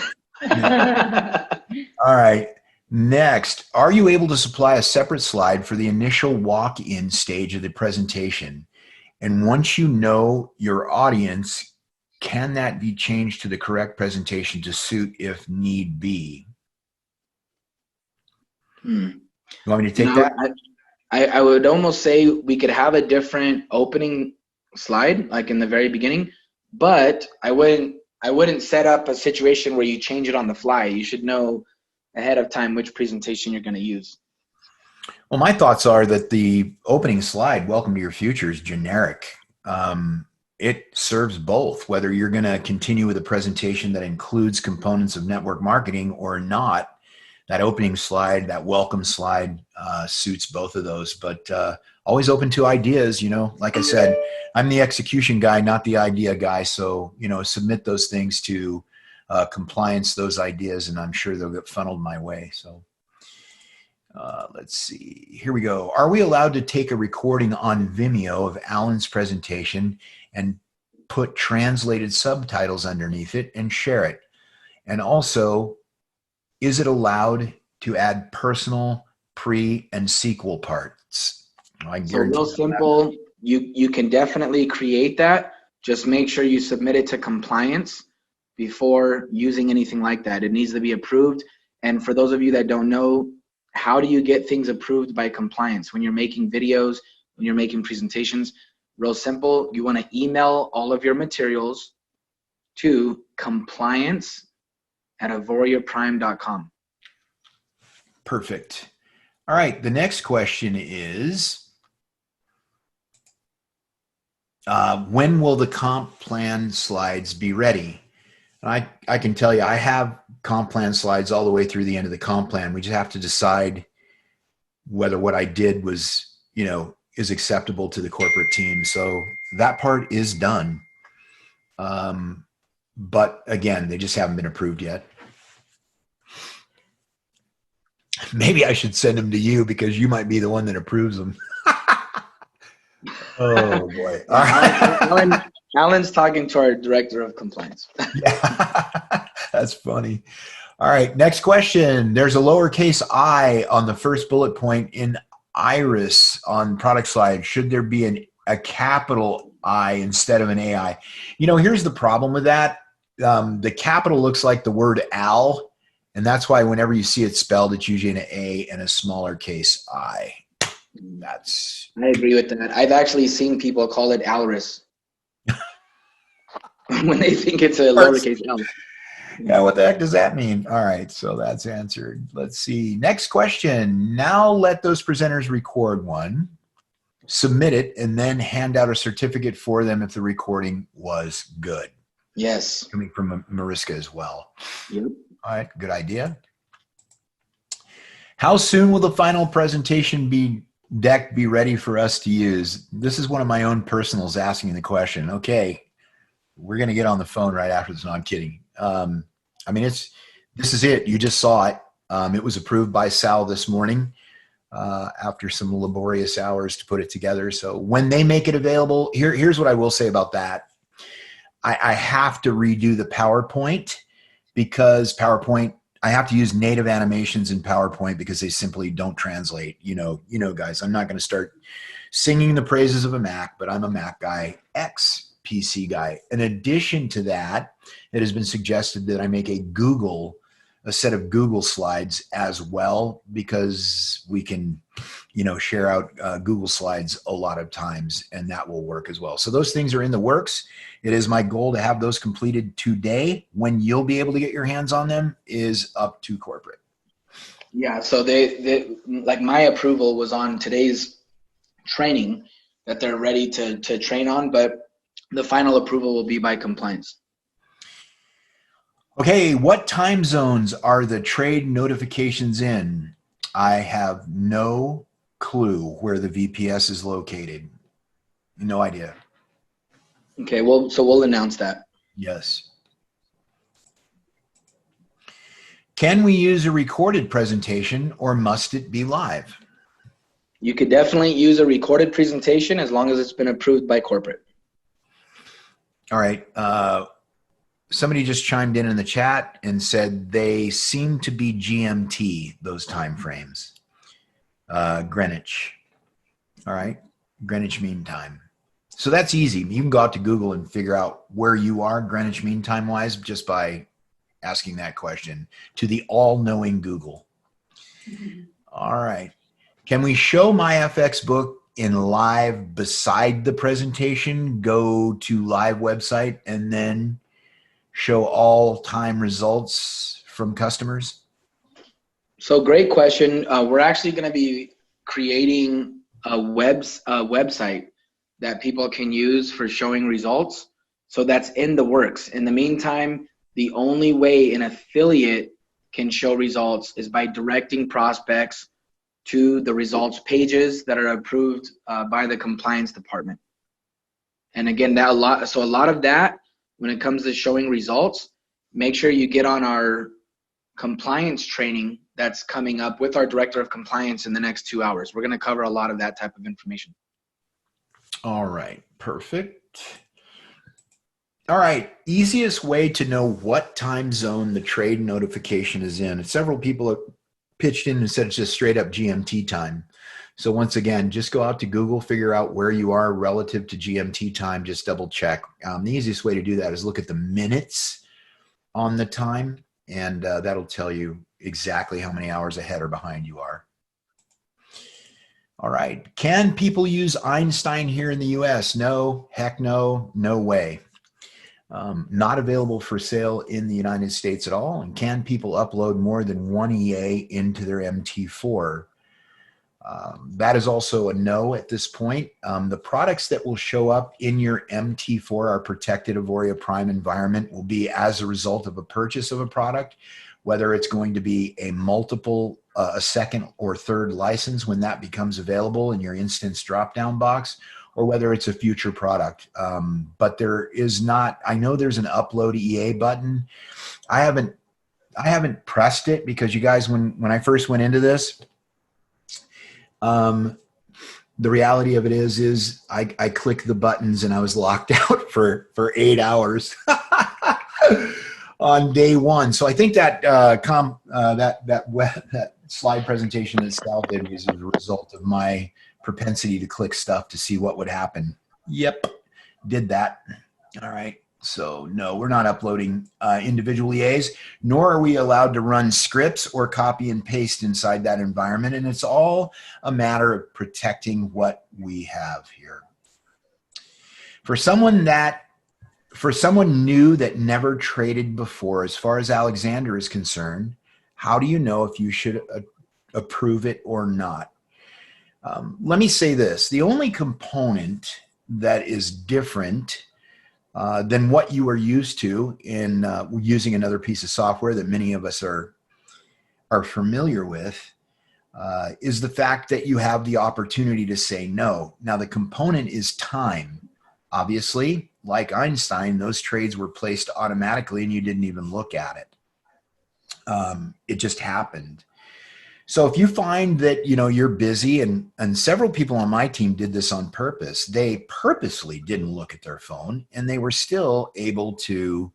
All right. Next, are you able to supply a separate slide for the initial walk-in stage of the presentation? And once you know your audience, can that be changed to the correct presentation to suit if need be? You want me to take that? I would almost say we could have a different opening slide, like in the very beginning, but I wouldn't set up a situation where you change it on the fly. You should know ahead of time which presentation you're going to use. Well, my thoughts are that the opening slide, Welcome to Your Future, is generic. It serves both, whether you're going to continue with a presentation that includes components of network marketing or not. That opening slide, that welcome slide suits both of those, but always open to ideas. Like I said, I'm the execution guy, not the idea guy. So, submit those things to compliance, those ideas, and I'm sure they'll get funneled my way. So let's see, here we go. Are we allowed to take a recording on Vimeo of Alan's presentation and put translated subtitles underneath it and share it? And also, is it allowed to add personal, pre, and sequel parts? So real simple, you can definitely create that. Just make sure you submit it to compliance before using anything like that. It needs to be approved. And for those of you that don't know, how do you get things approved by compliance? When you're making videos, when you're making presentations, real simple, you want to email all of your materials to compliance@AuvoriaPrime.com. Perfect. All right, the next question is, when will the comp plan slides be ready? And I can tell you, I have comp plan slides all the way through the end of the comp plan. We just have to decide whether what I did was, is acceptable to the corporate team. So that part is done. But again, they just haven't been approved yet. Maybe I should send them to you because you might be the one that approves them. Oh boy. Alan's talking to our director of compliance. Yeah, that's funny. All right, next question. There's a lowercase I on the first bullet point in Iris on product slide. Should there be a capital I instead of an AI? Here's the problem with that. The capital looks like the word Al, and that's why whenever you see it spelled, it's usually an A and a smaller case I. I agree with that. I've actually seen people call it Alris when they think it's a lowercase L. Yeah, what the heck does that mean? All right, so that's answered. Let's see. Next question. Now let those presenters record one, submit it, and then hand out a certificate for them if the recording was good. Yes. Coming from Mariska as well. Yep. All right, good idea. How soon will the final presentation deck be ready for us to use? This is one of my own personals asking the question. Okay, we're going to get on the phone right after this. No, I'm kidding. This is it. You just saw it. It was approved by Sal this morning after some laborious hours to put it together. So when they make it available, here's what I will say about that. I have to redo the PowerPoint because I have to use native animations in PowerPoint because they simply don't translate. Guys, I'm not going to start singing the praises of a Mac, but I'm a Mac guy, PC guy. In addition to that, it has been suggested that I make a set of Google slides as well, because we can, share out Google slides a lot of times, and that will work as well. So those things are in the works. It is my goal to have those completed today. When you'll be able to get your hands on them is up to corporate. Yeah, so they like my approval was on today's training that they're ready to train on, but the final approval will be by compliance. Okay, what time zones are the trade notifications in? I have no clue where the VPS is located. No idea. Okay, well, so we'll announce that. Yes. Can we use a recorded presentation or must it be live? You could definitely use a recorded presentation as long as it's been approved by corporate. All right. somebody just chimed in the chat and said they seem to be GMT, those time frames. Greenwich. All right. Greenwich Mean Time. So that's easy. You can go out to Google and figure out where you are Greenwich Mean Time wise just by asking that question to the all-knowing Google. All right. Can we show my FX book in live beside the presentation? Go to live website and then show all time results from customers? So great question. We're actually going to be creating a website that people can use for showing results. So that's in the works. In the meantime, the only way an affiliate can show results is by directing prospects to the results pages that are approved by the compliance department. And again, a lot of that, when it comes to showing results, make sure you get on our compliance training that's coming up with our director of compliance in the next 2 hours. We're going to cover a lot of that type of information. All right, perfect. All right, easiest way to know what time zone the trade notification is in. Several people have pitched in and said it's just straight up GMT time. So once again, just go out to Google, figure out where you are relative to GMT time, just double check. The easiest way to do that is look at the minutes on the time, and that'll tell you exactly how many hours ahead or behind you are. All right, can people use Einstein here in the US? No, heck no, no way. Not available for sale in the United States at all. And can people upload more than one EA into their MT4? That is also a no at this point. The products that will show up in your MT4, our protected Auvoria Prime environment, will be as a result of a purchase of a product, whether it's going to be a second or third license when that becomes available in your instance drop-down box, or whether it's a future product. But there is not, I know there's an upload EA button. I haven't pressed it because you guys, when I first went into this, the reality of it is I clicked the buttons and I was locked out for 8 hours on day one. So I think that that slide presentation that Sal did was a result of my propensity to click stuff to see what would happen. Yep, did that. All right. So no, we're not uploading individual EAs, nor are we allowed to run scripts or copy and paste inside that environment. And it's all a matter of protecting what we have here. For someone new that never traded before, as far as Alexander is concerned, how do you know if you should approve it or not? Let me say this. The only component that is different than what you are used to in using another piece of software that many of us are familiar with is the fact that you have the opportunity to say no. Now, the component is time. Obviously, like Einstein, those trades were placed automatically and you didn't even look at it. It just happened. So if you find that, you're busy, and several people on my team did this on purpose, they purposely didn't look at their phone and they were still able to,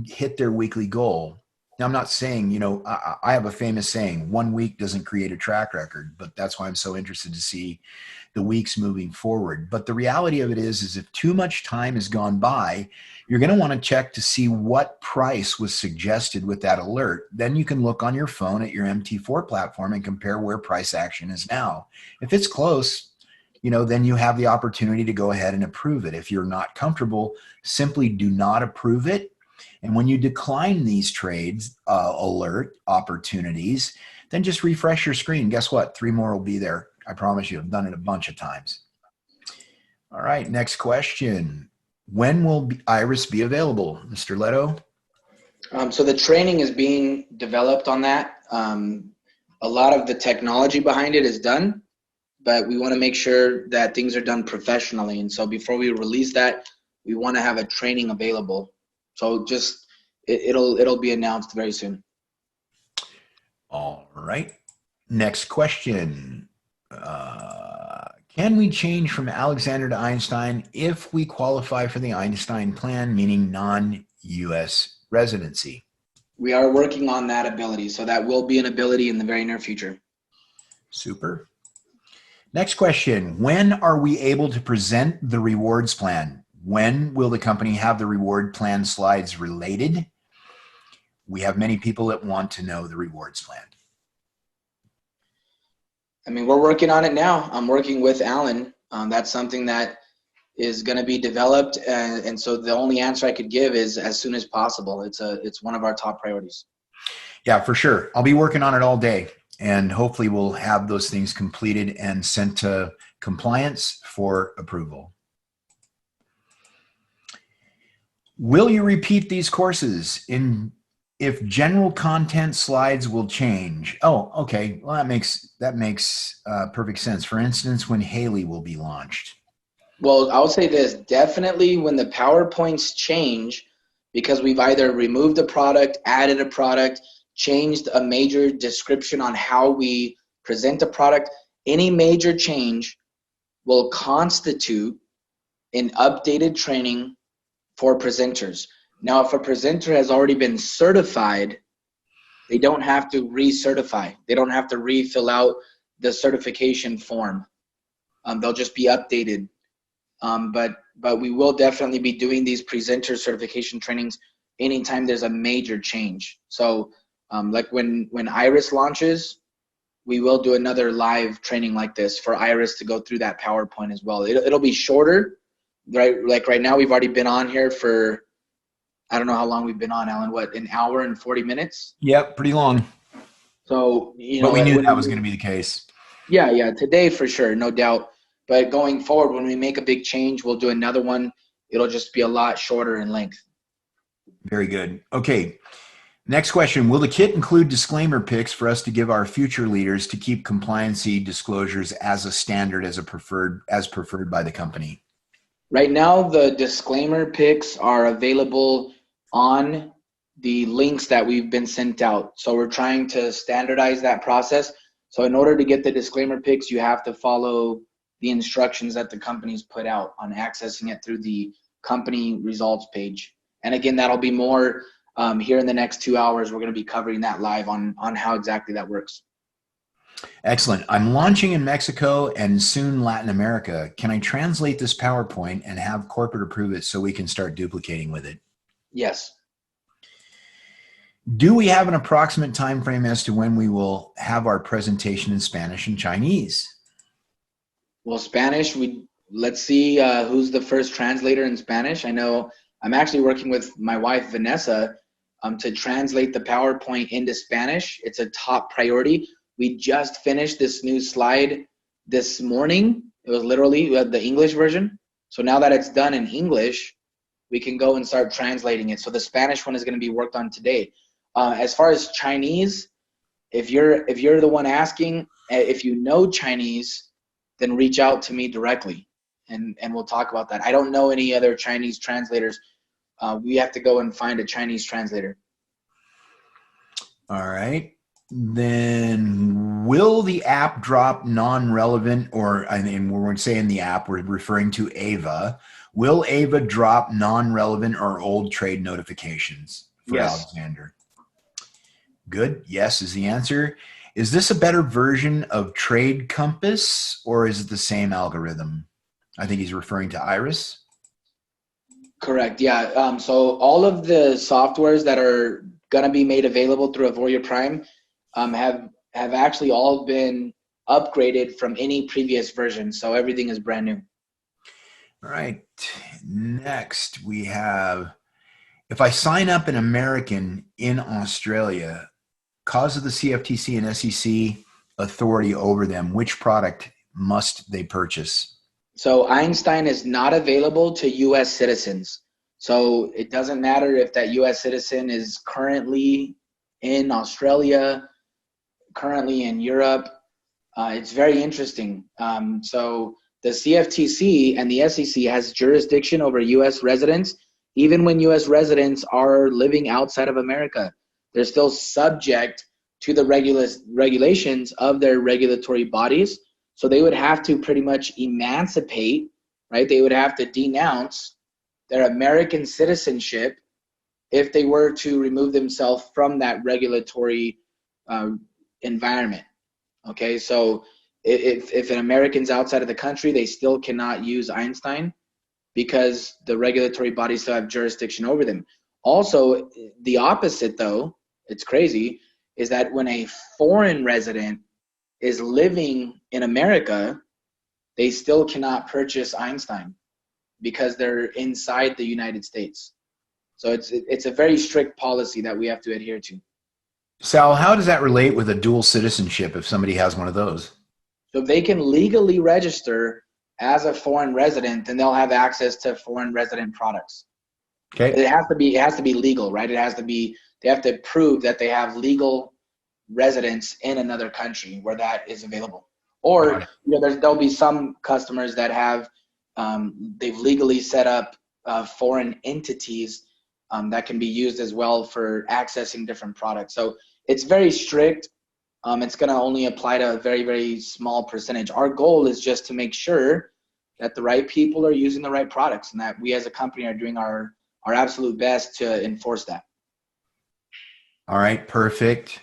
hit their weekly goal. Now, I'm not saying, I have a famous saying, 1 week doesn't create a track record, but that's why I'm so interested to see the weeks moving forward. But the reality of it is if too much time has gone by, you're going to want to check to see what price was suggested with that alert. Then you can look on your phone at your MT4 platform and compare where price action is now. If it's close, then you have the opportunity to go ahead and approve it. If you're not comfortable, simply do not approve it. And when you decline these trades alert opportunities, then just refresh your screen. Guess what? 3 more will be there. I promise you, I've done it a bunch of times. All right, next question. When will Iris be available, Mr. Leto? So the training is being developed on that. A lot of the technology behind it is done, but we want to make sure that things are done professionally. And so before we release that, we want to have a training available. So just it'll be announced very soon. All right. Next question. Can we change from Alexander to Einstein if we qualify for the Einstein plan, meaning non-US residency? We are working on that ability, so that will be an ability in the very near future. Super. Next question. When are we able to present the rewards plan? When will the company have the reward plan slides related? We have many people that want to know the rewards plan. I mean, we're working on it now. I'm working with Alan. That's something that is going to be developed, and so the only answer I could give is as soon as possible. It's one of our top priorities. Yeah, for sure. I'll be working on it all day, and hopefully we'll have those things completed and sent to compliance for approval. Will you repeat these courses if general content slides will change? Oh, okay. Well, that makes perfect sense. For instance, when Haley will be launched. Well, I'll say this, definitely when the PowerPoints change, because we've either removed a product, added a product, changed a major description on how we present a product, any major change will constitute an updated training for presenters. Now, if a presenter has already been certified, they don't have to recertify. They don't have to refill out the certification form. They'll just be updated. But we will definitely be doing these presenter certification trainings anytime there's a major change. So like when Iris launches, we will do another live training like this for Iris to go through that PowerPoint as well. It'll be shorter, right? Like right now we've already been on here for, I don't know how long we've been on, Alan, what, an hour and 40 minutes? Yep, pretty long. So, but we knew that was going to be the case. Yeah, today for sure, no doubt. But going forward, when we make a big change, we'll do another one. It'll just be a lot shorter in length. Very good. Okay. Next question. Will the kit include disclaimer pics for us to give our future leaders to keep compliancy disclosures as a standard, as preferred by the company? Right now, the disclaimer pics are available on the links that we've been sent out. So we're trying to standardize that process. So in order to get the disclaimer pics, you have to follow the instructions that the company's put out on accessing it through the company results page. And again, that'll be more here in the next 2 hours. We're going to be covering that live on how exactly that works. Excellent. I'm launching in Mexico and soon Latin America. Can I translate this PowerPoint and have corporate approve it so we can start duplicating with it? Yes. Do we have an approximate time frame as to when we will have our presentation in Spanish and Chinese? Well, Spanish, let's see who's the first translator in Spanish. I know I'm actually working with my wife, Vanessa, to translate the PowerPoint into Spanish. It's a top priority. We just finished this new slide this morning. It was literally the English version. So now that it's done in English, we can go and start translating it. So the Spanish one is going to be worked on today. As far as Chinese, if you're the one asking, if you know Chinese, then reach out to me directly and we'll talk about that. I don't know any other Chinese translators. We have to go and find a Chinese translator. All right. Then will the app drop non-relevant, or I mean, we're saying the app, we're referring to Ava. Will Ava drop non-relevant or old trade notifications for Yes. Alexander? Good. Yes is the answer. Is this a better version of Trade Compass or is it the same algorithm? I think he's referring to Iris. Correct. Yeah. So all of the softwares that are going to be made available through Auvoria Prime have actually all been upgraded from any previous version. So everything is brand new. All right. Next, we have, if I sign up an American in Australia, cause of the CFTC and SEC authority over them, which product must they purchase? So Einstein is not available to U.S. citizens. So it doesn't matter if that U.S. citizen is currently in Australia, currently in Europe. It's very interesting. So the CFTC and the SEC has jurisdiction over U.S. residents, even when U.S. residents are living outside of America. They're still subject to the regulations of their regulatory bodies. So they would have to pretty much emancipate, right? They would have to denounce their American citizenship if they were to remove themselves from that regulatory environment. Okay, so if an American's outside of the country, they still cannot use Einstein because the regulatory bodies still have jurisdiction over them. Also, the opposite, though, it's crazy, is that when a foreign resident is living in America, they still cannot purchase Einstein because they're inside the United States. So it's a very strict policy that we have to adhere to. Sal, how does that relate with a dual citizenship if somebody has one of those? So if they can legally register as a foreign resident, then they'll have access to foreign resident products. Okay. It has to be legal, right? They have to prove that they have legal residence in another country where that is available. Or there'll be some customers that have they've legally set up foreign entities that can be used as well for accessing different products. So it's very strict. It's going to only apply to a very, very small percentage. Our goal is just to make sure that the right people are using the right products and that we as a company are doing our absolute best to enforce that. All right, perfect.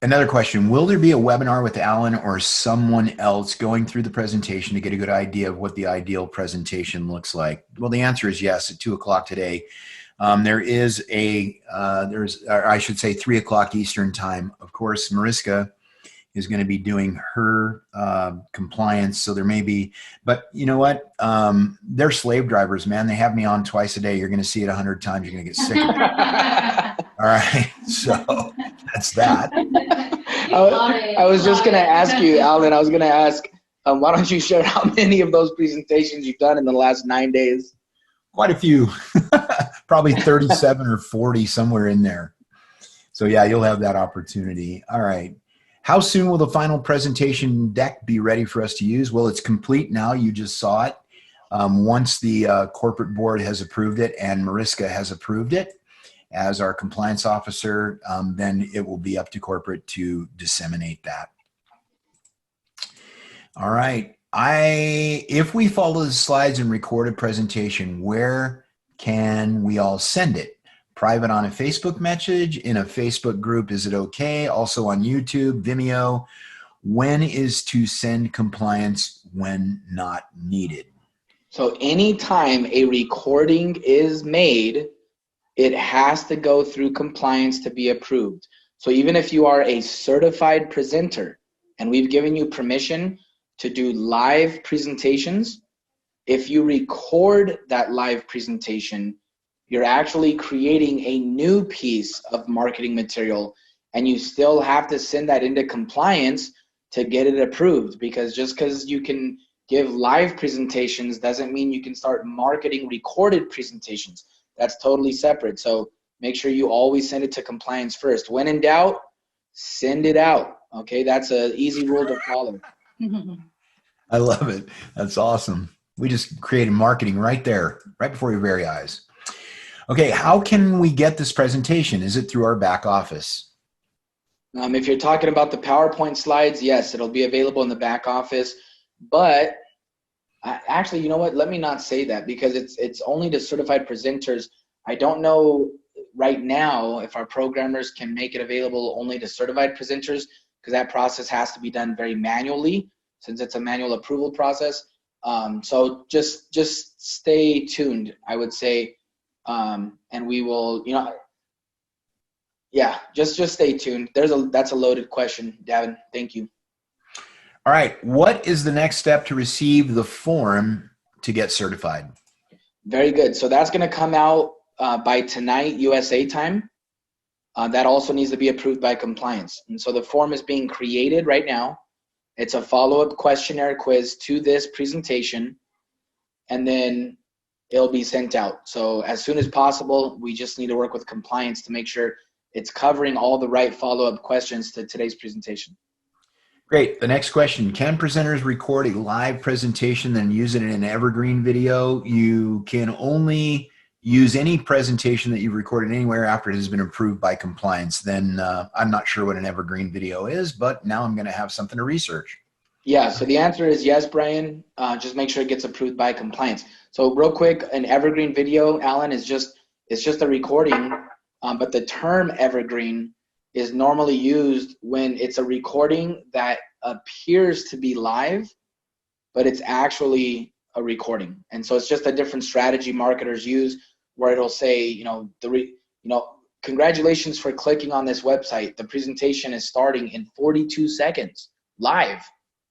Another question, will there be a webinar with Alan or someone else going through the presentation to get a good idea of what the ideal presentation looks like? Well, the answer is yes, at 2 o'clock today. There is I should say 3 o'clock Eastern time. Of course, Mariska is going to be doing her compliance. So there may be, but you know what? They're slave drivers, man. They have me on twice a day. You're going to see it 100 times. You're going to get sick of it. All right. So that's that. I was just going to ask you, Alan, I was going to ask, why don't you share how many of those presentations you've done in the last 9 days? Quite a few, probably 37 or 40, somewhere in there. So yeah, you'll have that opportunity. All right. How soon will the final presentation deck be ready for us to use? Well, it's complete now. You just saw it. Once the corporate board has approved it and Mariska has approved it as our compliance officer, then it will be up to corporate to disseminate that. All right. If we follow the slides and record a presentation, where can we all send it? Private on a Facebook message, in a Facebook group, is it okay? Also on YouTube, Vimeo. When is to send compliance when not needed? So anytime a recording is made, it has to go through compliance to be approved. So even if you are a certified presenter and we've given you permission to do live presentations, if you record that live presentation, you're actually creating a new piece of marketing material, and you still have to send that into compliance to get it approved, because just because you can give live presentations doesn't mean you can start marketing recorded presentations. That's totally separate. So make sure you always send it to compliance first. When in doubt, send it out. Okay, that's an easy rule to follow. I love it. That's awesome. We just created marketing right there, right before your very eyes. Okay, how can we get this presentation? Is it through our back office? If you're talking about the PowerPoint slides, yes, it'll be available in the back office. But actually, you know what? Let me not say that, because it's only to certified presenters. I don't know right now if our programmers can make it available only to certified presenters, because that process has to be done very manually, since it's a manual approval process. So just stay tuned, I would say, and we will, yeah, just stay tuned. That's a loaded question, Davin. Thank you. All right, what is the next step to receive the form to get certified? Very good. So that's going to come out by tonight, USA time. That also needs to be approved by compliance. And so the form is being created right now. It's a follow-up questionnaire quiz to this presentation, and then it'll be sent out. So as soon as possible, we just need to work with compliance to make sure it's covering all the right follow-up questions to today's presentation. Great. The next question, can presenters record a live presentation then use it in an evergreen video? You can only use any presentation that you've recorded anywhere after it has been approved by compliance, then I'm not sure what an evergreen video is, but now I'm going to have something to research. Yeah, so the answer is yes, Brian. Just make sure it gets approved by compliance. So real quick, an evergreen video, Alan, is it's just a recording, but the term evergreen is normally used when it's a recording that appears to be live, but it's actually a recording. And so it's just a different strategy marketers use, where it'll say, congratulations for clicking on this website. The presentation is starting in 42 seconds live.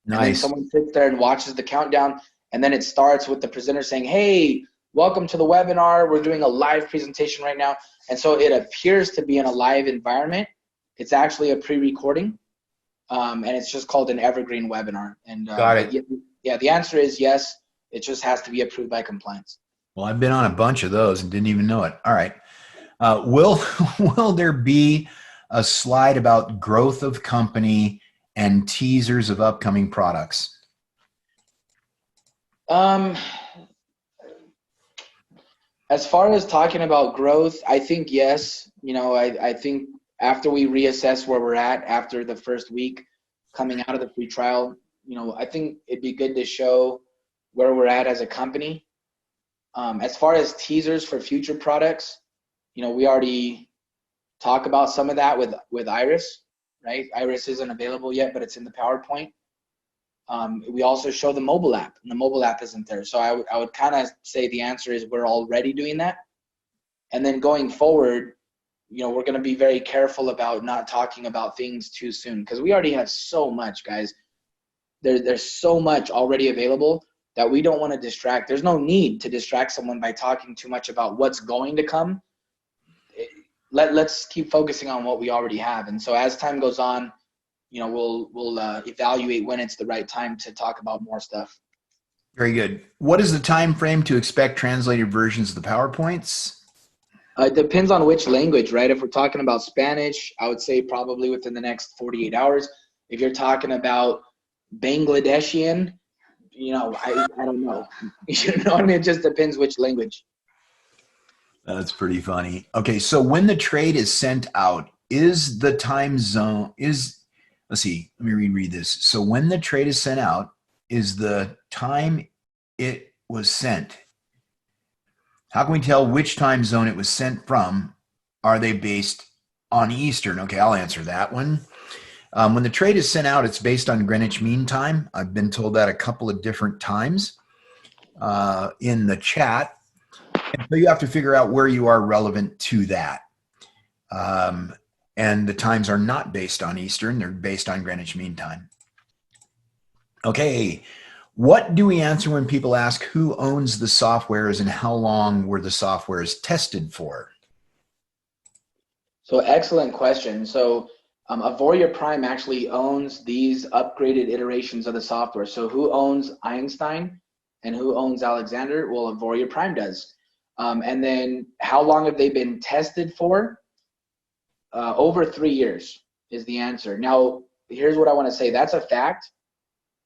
Nice. And then someone sits there and watches the countdown, and then it starts with the presenter saying, hey, welcome to the webinar. We're doing a live presentation right now. And so it appears to be in a live environment. It's actually a pre-recording, and it's just called an evergreen webinar. And Got it. yeah, the answer is yes. It just has to be approved by compliance. Well, I've been on a bunch of those and didn't even know it. All right. Will there be a slide about growth of company and teasers of upcoming products? As far as talking about growth, I think yes. I think after we reassess where we're at after the first week coming out of the free trial, I think it'd be good to show where we're at as a company. As far as teasers for future products, we already talk about some of that with Iris, right? Iris isn't available yet, but it's in the PowerPoint. We also show the mobile app, and the mobile app isn't there. So I would kind of say the answer is we're already doing that. And then going forward, we're going to be very careful about not talking about things too soon, because we already have so much, guys. There's so much already available that we don't want to distract. There's no need to distract someone by talking too much about what's going to come. Let's keep focusing on what we already have. And so as time goes on, we'll evaluate when it's the right time to talk about more stuff. Very good. What is the time frame to expect translated versions of the PowerPoints? It depends on which language, right? If we're talking about Spanish, I would say probably within the next 48 hours. If you're talking about Bangladeshian, I don't know. You know what I mean? It just depends which language. That's pretty funny. Okay, so when the trade is sent out, is the time zone, let's see, let me reread this. So when the trade is sent out, is the time it was sent? How can we tell which time zone it was sent from? Are they based on Eastern? Okay, I'll answer that one. When the trade is sent out, it's based on Greenwich Mean Time. I've been told that a couple of different times in the chat. And so you have to figure out where you are relevant to that. And the times are not based on Eastern. They're based on Greenwich Mean Time. Okay, what do we answer when people ask who owns the softwares and how long were the softwares tested for? So excellent question. So Auvoria Prime actually owns these upgraded iterations of the software. So who owns Einstein and who owns Alexander? Well, Auvoria Prime does. And then how long have they been tested for? Over 3 years is the answer. Now, here's what I want to say. That's a fact,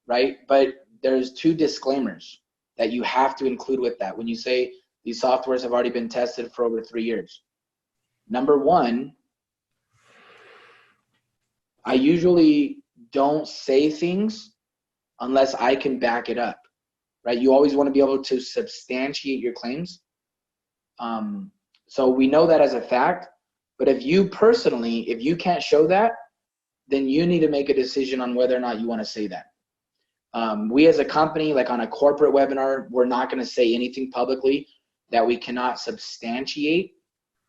right? But there's 2 disclaimers that you have to include with that when you say these softwares have already been tested for over 3 years. Number 1, I usually don't say things unless I can back it up, right? You always want to be able to substantiate your claims. So we know that as a fact, but if you can't show that, then you need to make a decision on whether or not you want to say that. We as a company, like on a corporate webinar, we're not going to say anything publicly that we cannot substantiate.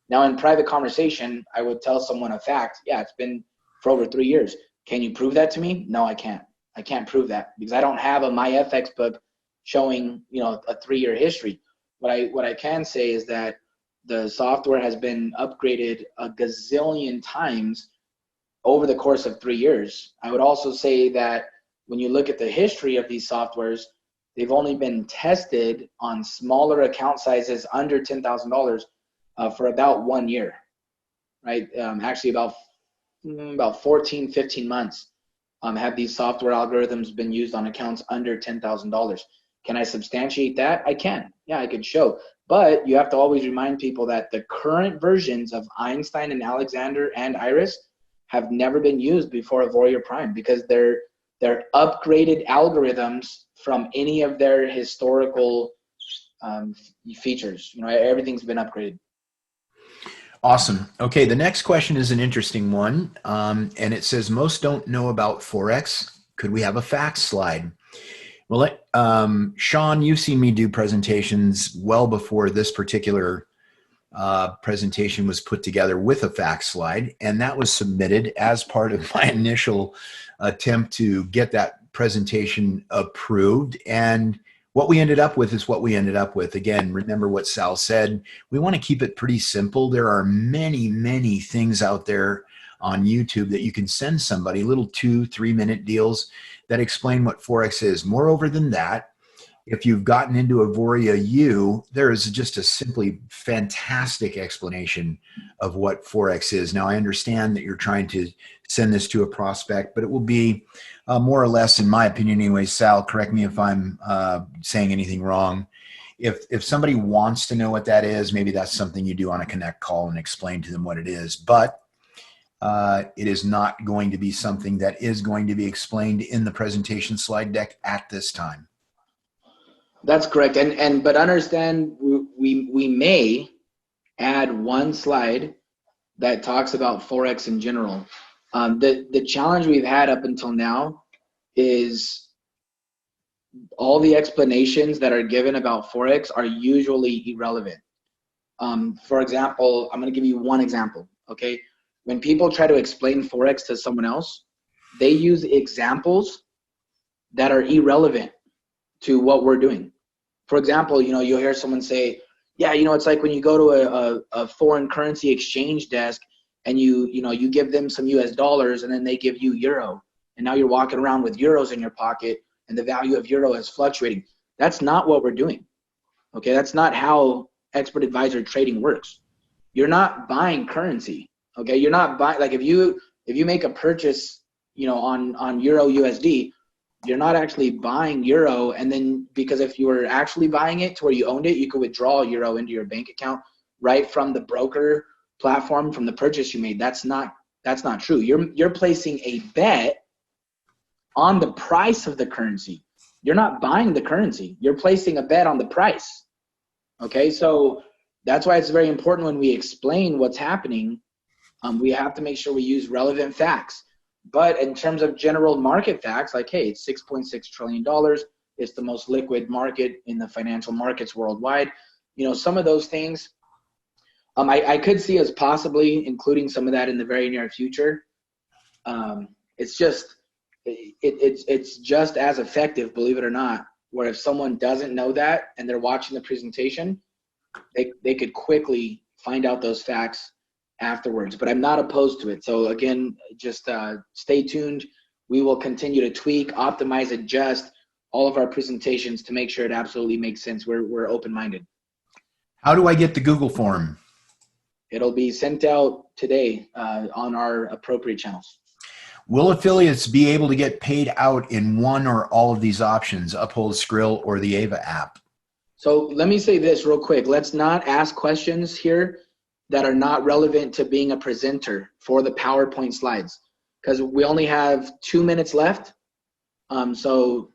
Now in private conversation, I would tell someone a fact. Yeah, it's been for over 3 years. Can you prove that to me? No, I can't. I can't prove that because I don't have a MyFX book showing, a 3-year history. What I can say is that the software has been upgraded a gazillion times over the course of 3 years. I would also say that when you look at the history of these softwares, they've only been tested on smaller account sizes under $10,000 for about 1 year, right? Actually about 14, 15 months have these software algorithms been used on accounts under $10,000. Can I substantiate that? I can. Yeah, I could show. But you have to always remind people that the current versions of Einstein and Alexander and Iris have never been used before Auvoria Prime, because they're upgraded algorithms from any of their historical features. You know, everything's been upgraded. Awesome. Okay, the next question is an interesting one, and it says, most don't know about Forex. Could we have a facts slide? Well, Sean, you've seen me do presentations well before this particular presentation was put together with a fact slide, and that was submitted as part of my initial attempt to get that presentation approved. And what we ended up with is what we ended up with. Again, remember what Sal said. We want to keep it pretty simple. There are many, many things out there on YouTube that you can send somebody, little 2-3 minute deals that explain what Forex is. Moreover than that, if you've gotten into Auvoria U, there is just a simply fantastic explanation of what Forex is. Now, I understand that you're trying to send this to a prospect, but it will be more or less, in my opinion anyway, Sal, correct me if I'm saying anything wrong. If somebody wants to know what that is, maybe that's something you do on a Connect call and explain to them what it is. But it is not going to be something that is going to be explained in the presentation slide deck at this time. That's correct. But understand, we may add one slide that talks about Forex in general. The challenge we've had up until now is all the explanations that are given about Forex are usually irrelevant. For example, I'm going to give you one example, okay? When people try to explain Forex to someone else, they use examples that are irrelevant to what we're doing. For example, you know, you'll hear someone say, yeah, you know, it's like when you go to a foreign currency exchange desk and you give them some US dollars and then they give you euro. And now you're walking around with euros in your pocket and the value of euro is fluctuating. That's not what we're doing. Okay, that's not how expert advisor trading works. You're not buying currency. Okay, you're not buying, like if you make a purchase, you know, on euro USD, you're not actually buying euro, and then because if you were actually buying it to where you owned it, you could withdraw euro into your bank account right from the broker platform from the purchase you made. That's not true. You're placing a bet on the price of the currency. You're not buying the currency. You're placing a bet on the price. Okay, so that's why it's very important when we explain what's happening. We have to make sure we use relevant facts. But in terms of general market facts, like, hey, it's $6.6 trillion. It's the most liquid market in the financial markets worldwide. You know, some of those things, I could see us possibly including some of that in the very near future. It's just as effective, believe it or not, where if someone doesn't know that and they're watching the presentation, they could quickly find out those facts afterwards. But I'm not opposed to it. So again, just stay tuned. We will continue to tweak, optimize, adjust all of our presentations to make sure it absolutely makes sense. We're open-minded. How do I get the Google form? It'll be sent out today on our appropriate channels. Will affiliates be able to get paid out in one or all of these options, Uphold, Skrill, or the Ava app? So let me say this real quick. Let's not ask questions here that are not relevant to being a presenter for the PowerPoint slides, because we only have 2 minutes left. So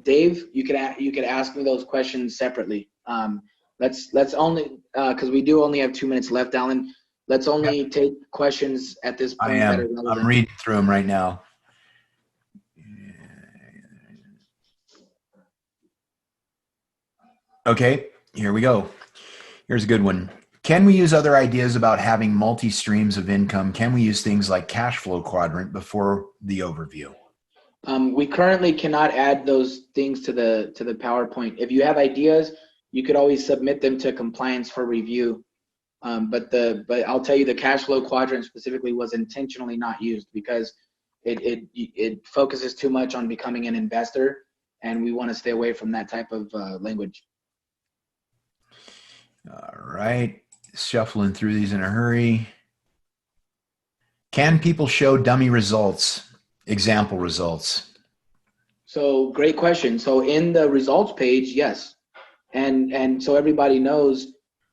Dave, you could ask me those questions separately. Let's only, because we do only have 2 minutes left, Alan. Let's only take questions at this point. I'm reading through them right now. Okay, here we go. Here's a good one. Can we use other ideas about having multi-streams of income? Can we use things like cash flow quadrant before the overview? We currently cannot add those things to the PowerPoint. If you have ideas, you could always submit them to compliance for review. But I'll tell you, the cash flow quadrant specifically was intentionally not used because it focuses too much on becoming an investor, and we want to stay away from that type of language. All right, shuffling through these in a hurry. Can people show dummy results, example results? So great question. So in the results page, yes. And so everybody knows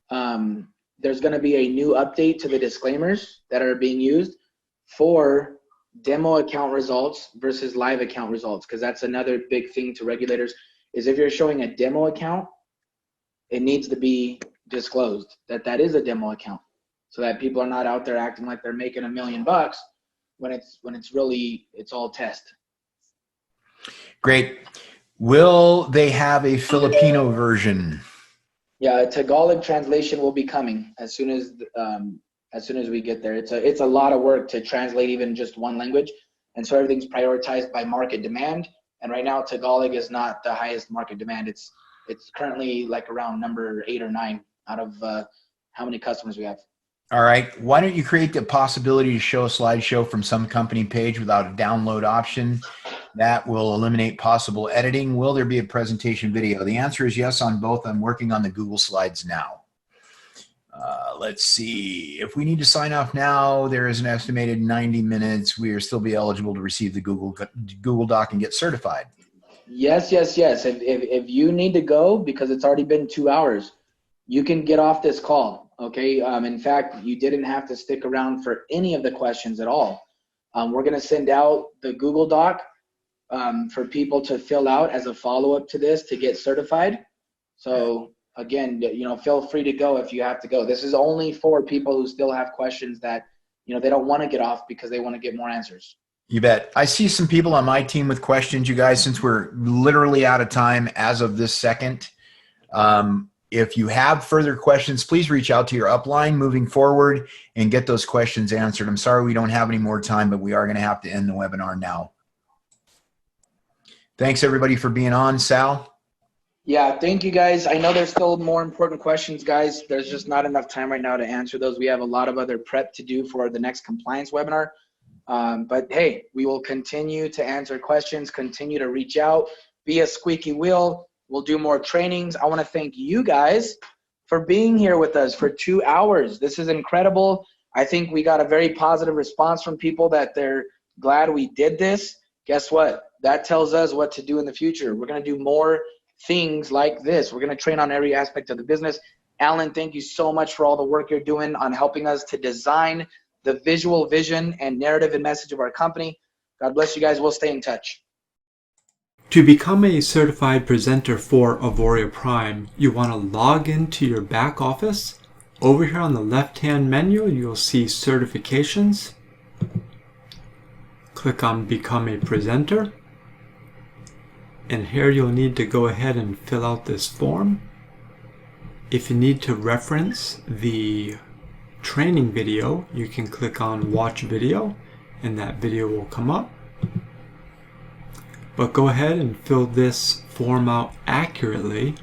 there's going to be a new update to the disclaimers that are being used for demo account results versus live account results, because that's another big thing to regulators is if you're showing a demo account, it needs to be disclosed that that is a demo account, so that people are not out there acting like they're making $1 million when it's really, it's all test. Great. Will they have a Filipino version? Yeah, a Tagalog translation will be coming as soon as we get there. It's a lot of work to translate even just one language, and so everything's prioritized by market demand. And right now, Tagalog is not the highest market demand. It's currently like around number 8 or 9 out of how many customers we have. All right. Why don't you create the possibility to show a slideshow from some company page without a download option? That will eliminate possible editing. Will there be a presentation video? The answer is yes on both. I'm working on the Google Slides now. Let's see. If we need to sign off now, there is an estimated 90 minutes. We are still be eligible to receive the Google Doc and get certified. Yes. If you need to go because it's already been 2 hours, you can get off this call. Okay. In fact, you didn't have to stick around for any of the questions at all. We're going to send out the Google Doc for people to fill out as a follow-up to this to get certified. So again, feel free to go if you have to go. This is only for people who still have questions that, they don't want to get off because they want to get more answers. You bet. I see some people on my team with questions, you guys, since we're literally out of time as of this second. If you have further questions, please reach out to your upline moving forward and get those questions answered. I'm sorry we don't have any more time, but we are going to have to end the webinar now. Thanks, everybody, for being on. Sal? Yeah, thank you, guys. I know there's still more important questions, guys. There's just not enough time right now to answer those. We have a lot of other prep to do for the next compliance webinar. But, hey, we will continue to answer questions, continue to reach out, be a squeaky wheel. We'll do more trainings. I want to thank you guys for being here with us for 2 hours. This is incredible. I think we got a very positive response from people that they're glad we did this. Guess what? That tells us what to do in the future. We're going to do more things like this. We're going to train on every aspect of the business. Alan, thank you so much for all the work you're doing on helping us to design the visual vision and narrative and message of our company. God bless you guys. We'll stay in touch. To become a certified presenter for Auvoria Prime, you want to log into your back office. Over here on the left-hand menu, you'll see certifications. Click on Become a Presenter. And here you'll need to go ahead and fill out this form. If you need to reference the training video, you can click on Watch Video, and that video will come up. But go ahead and fill this form out accurately,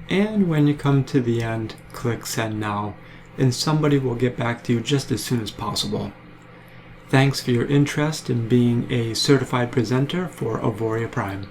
and when you come to the end, click Send Now, and somebody will get back to you just as soon as possible. Thanks for your interest in being a certified presenter for Auvoria Prime.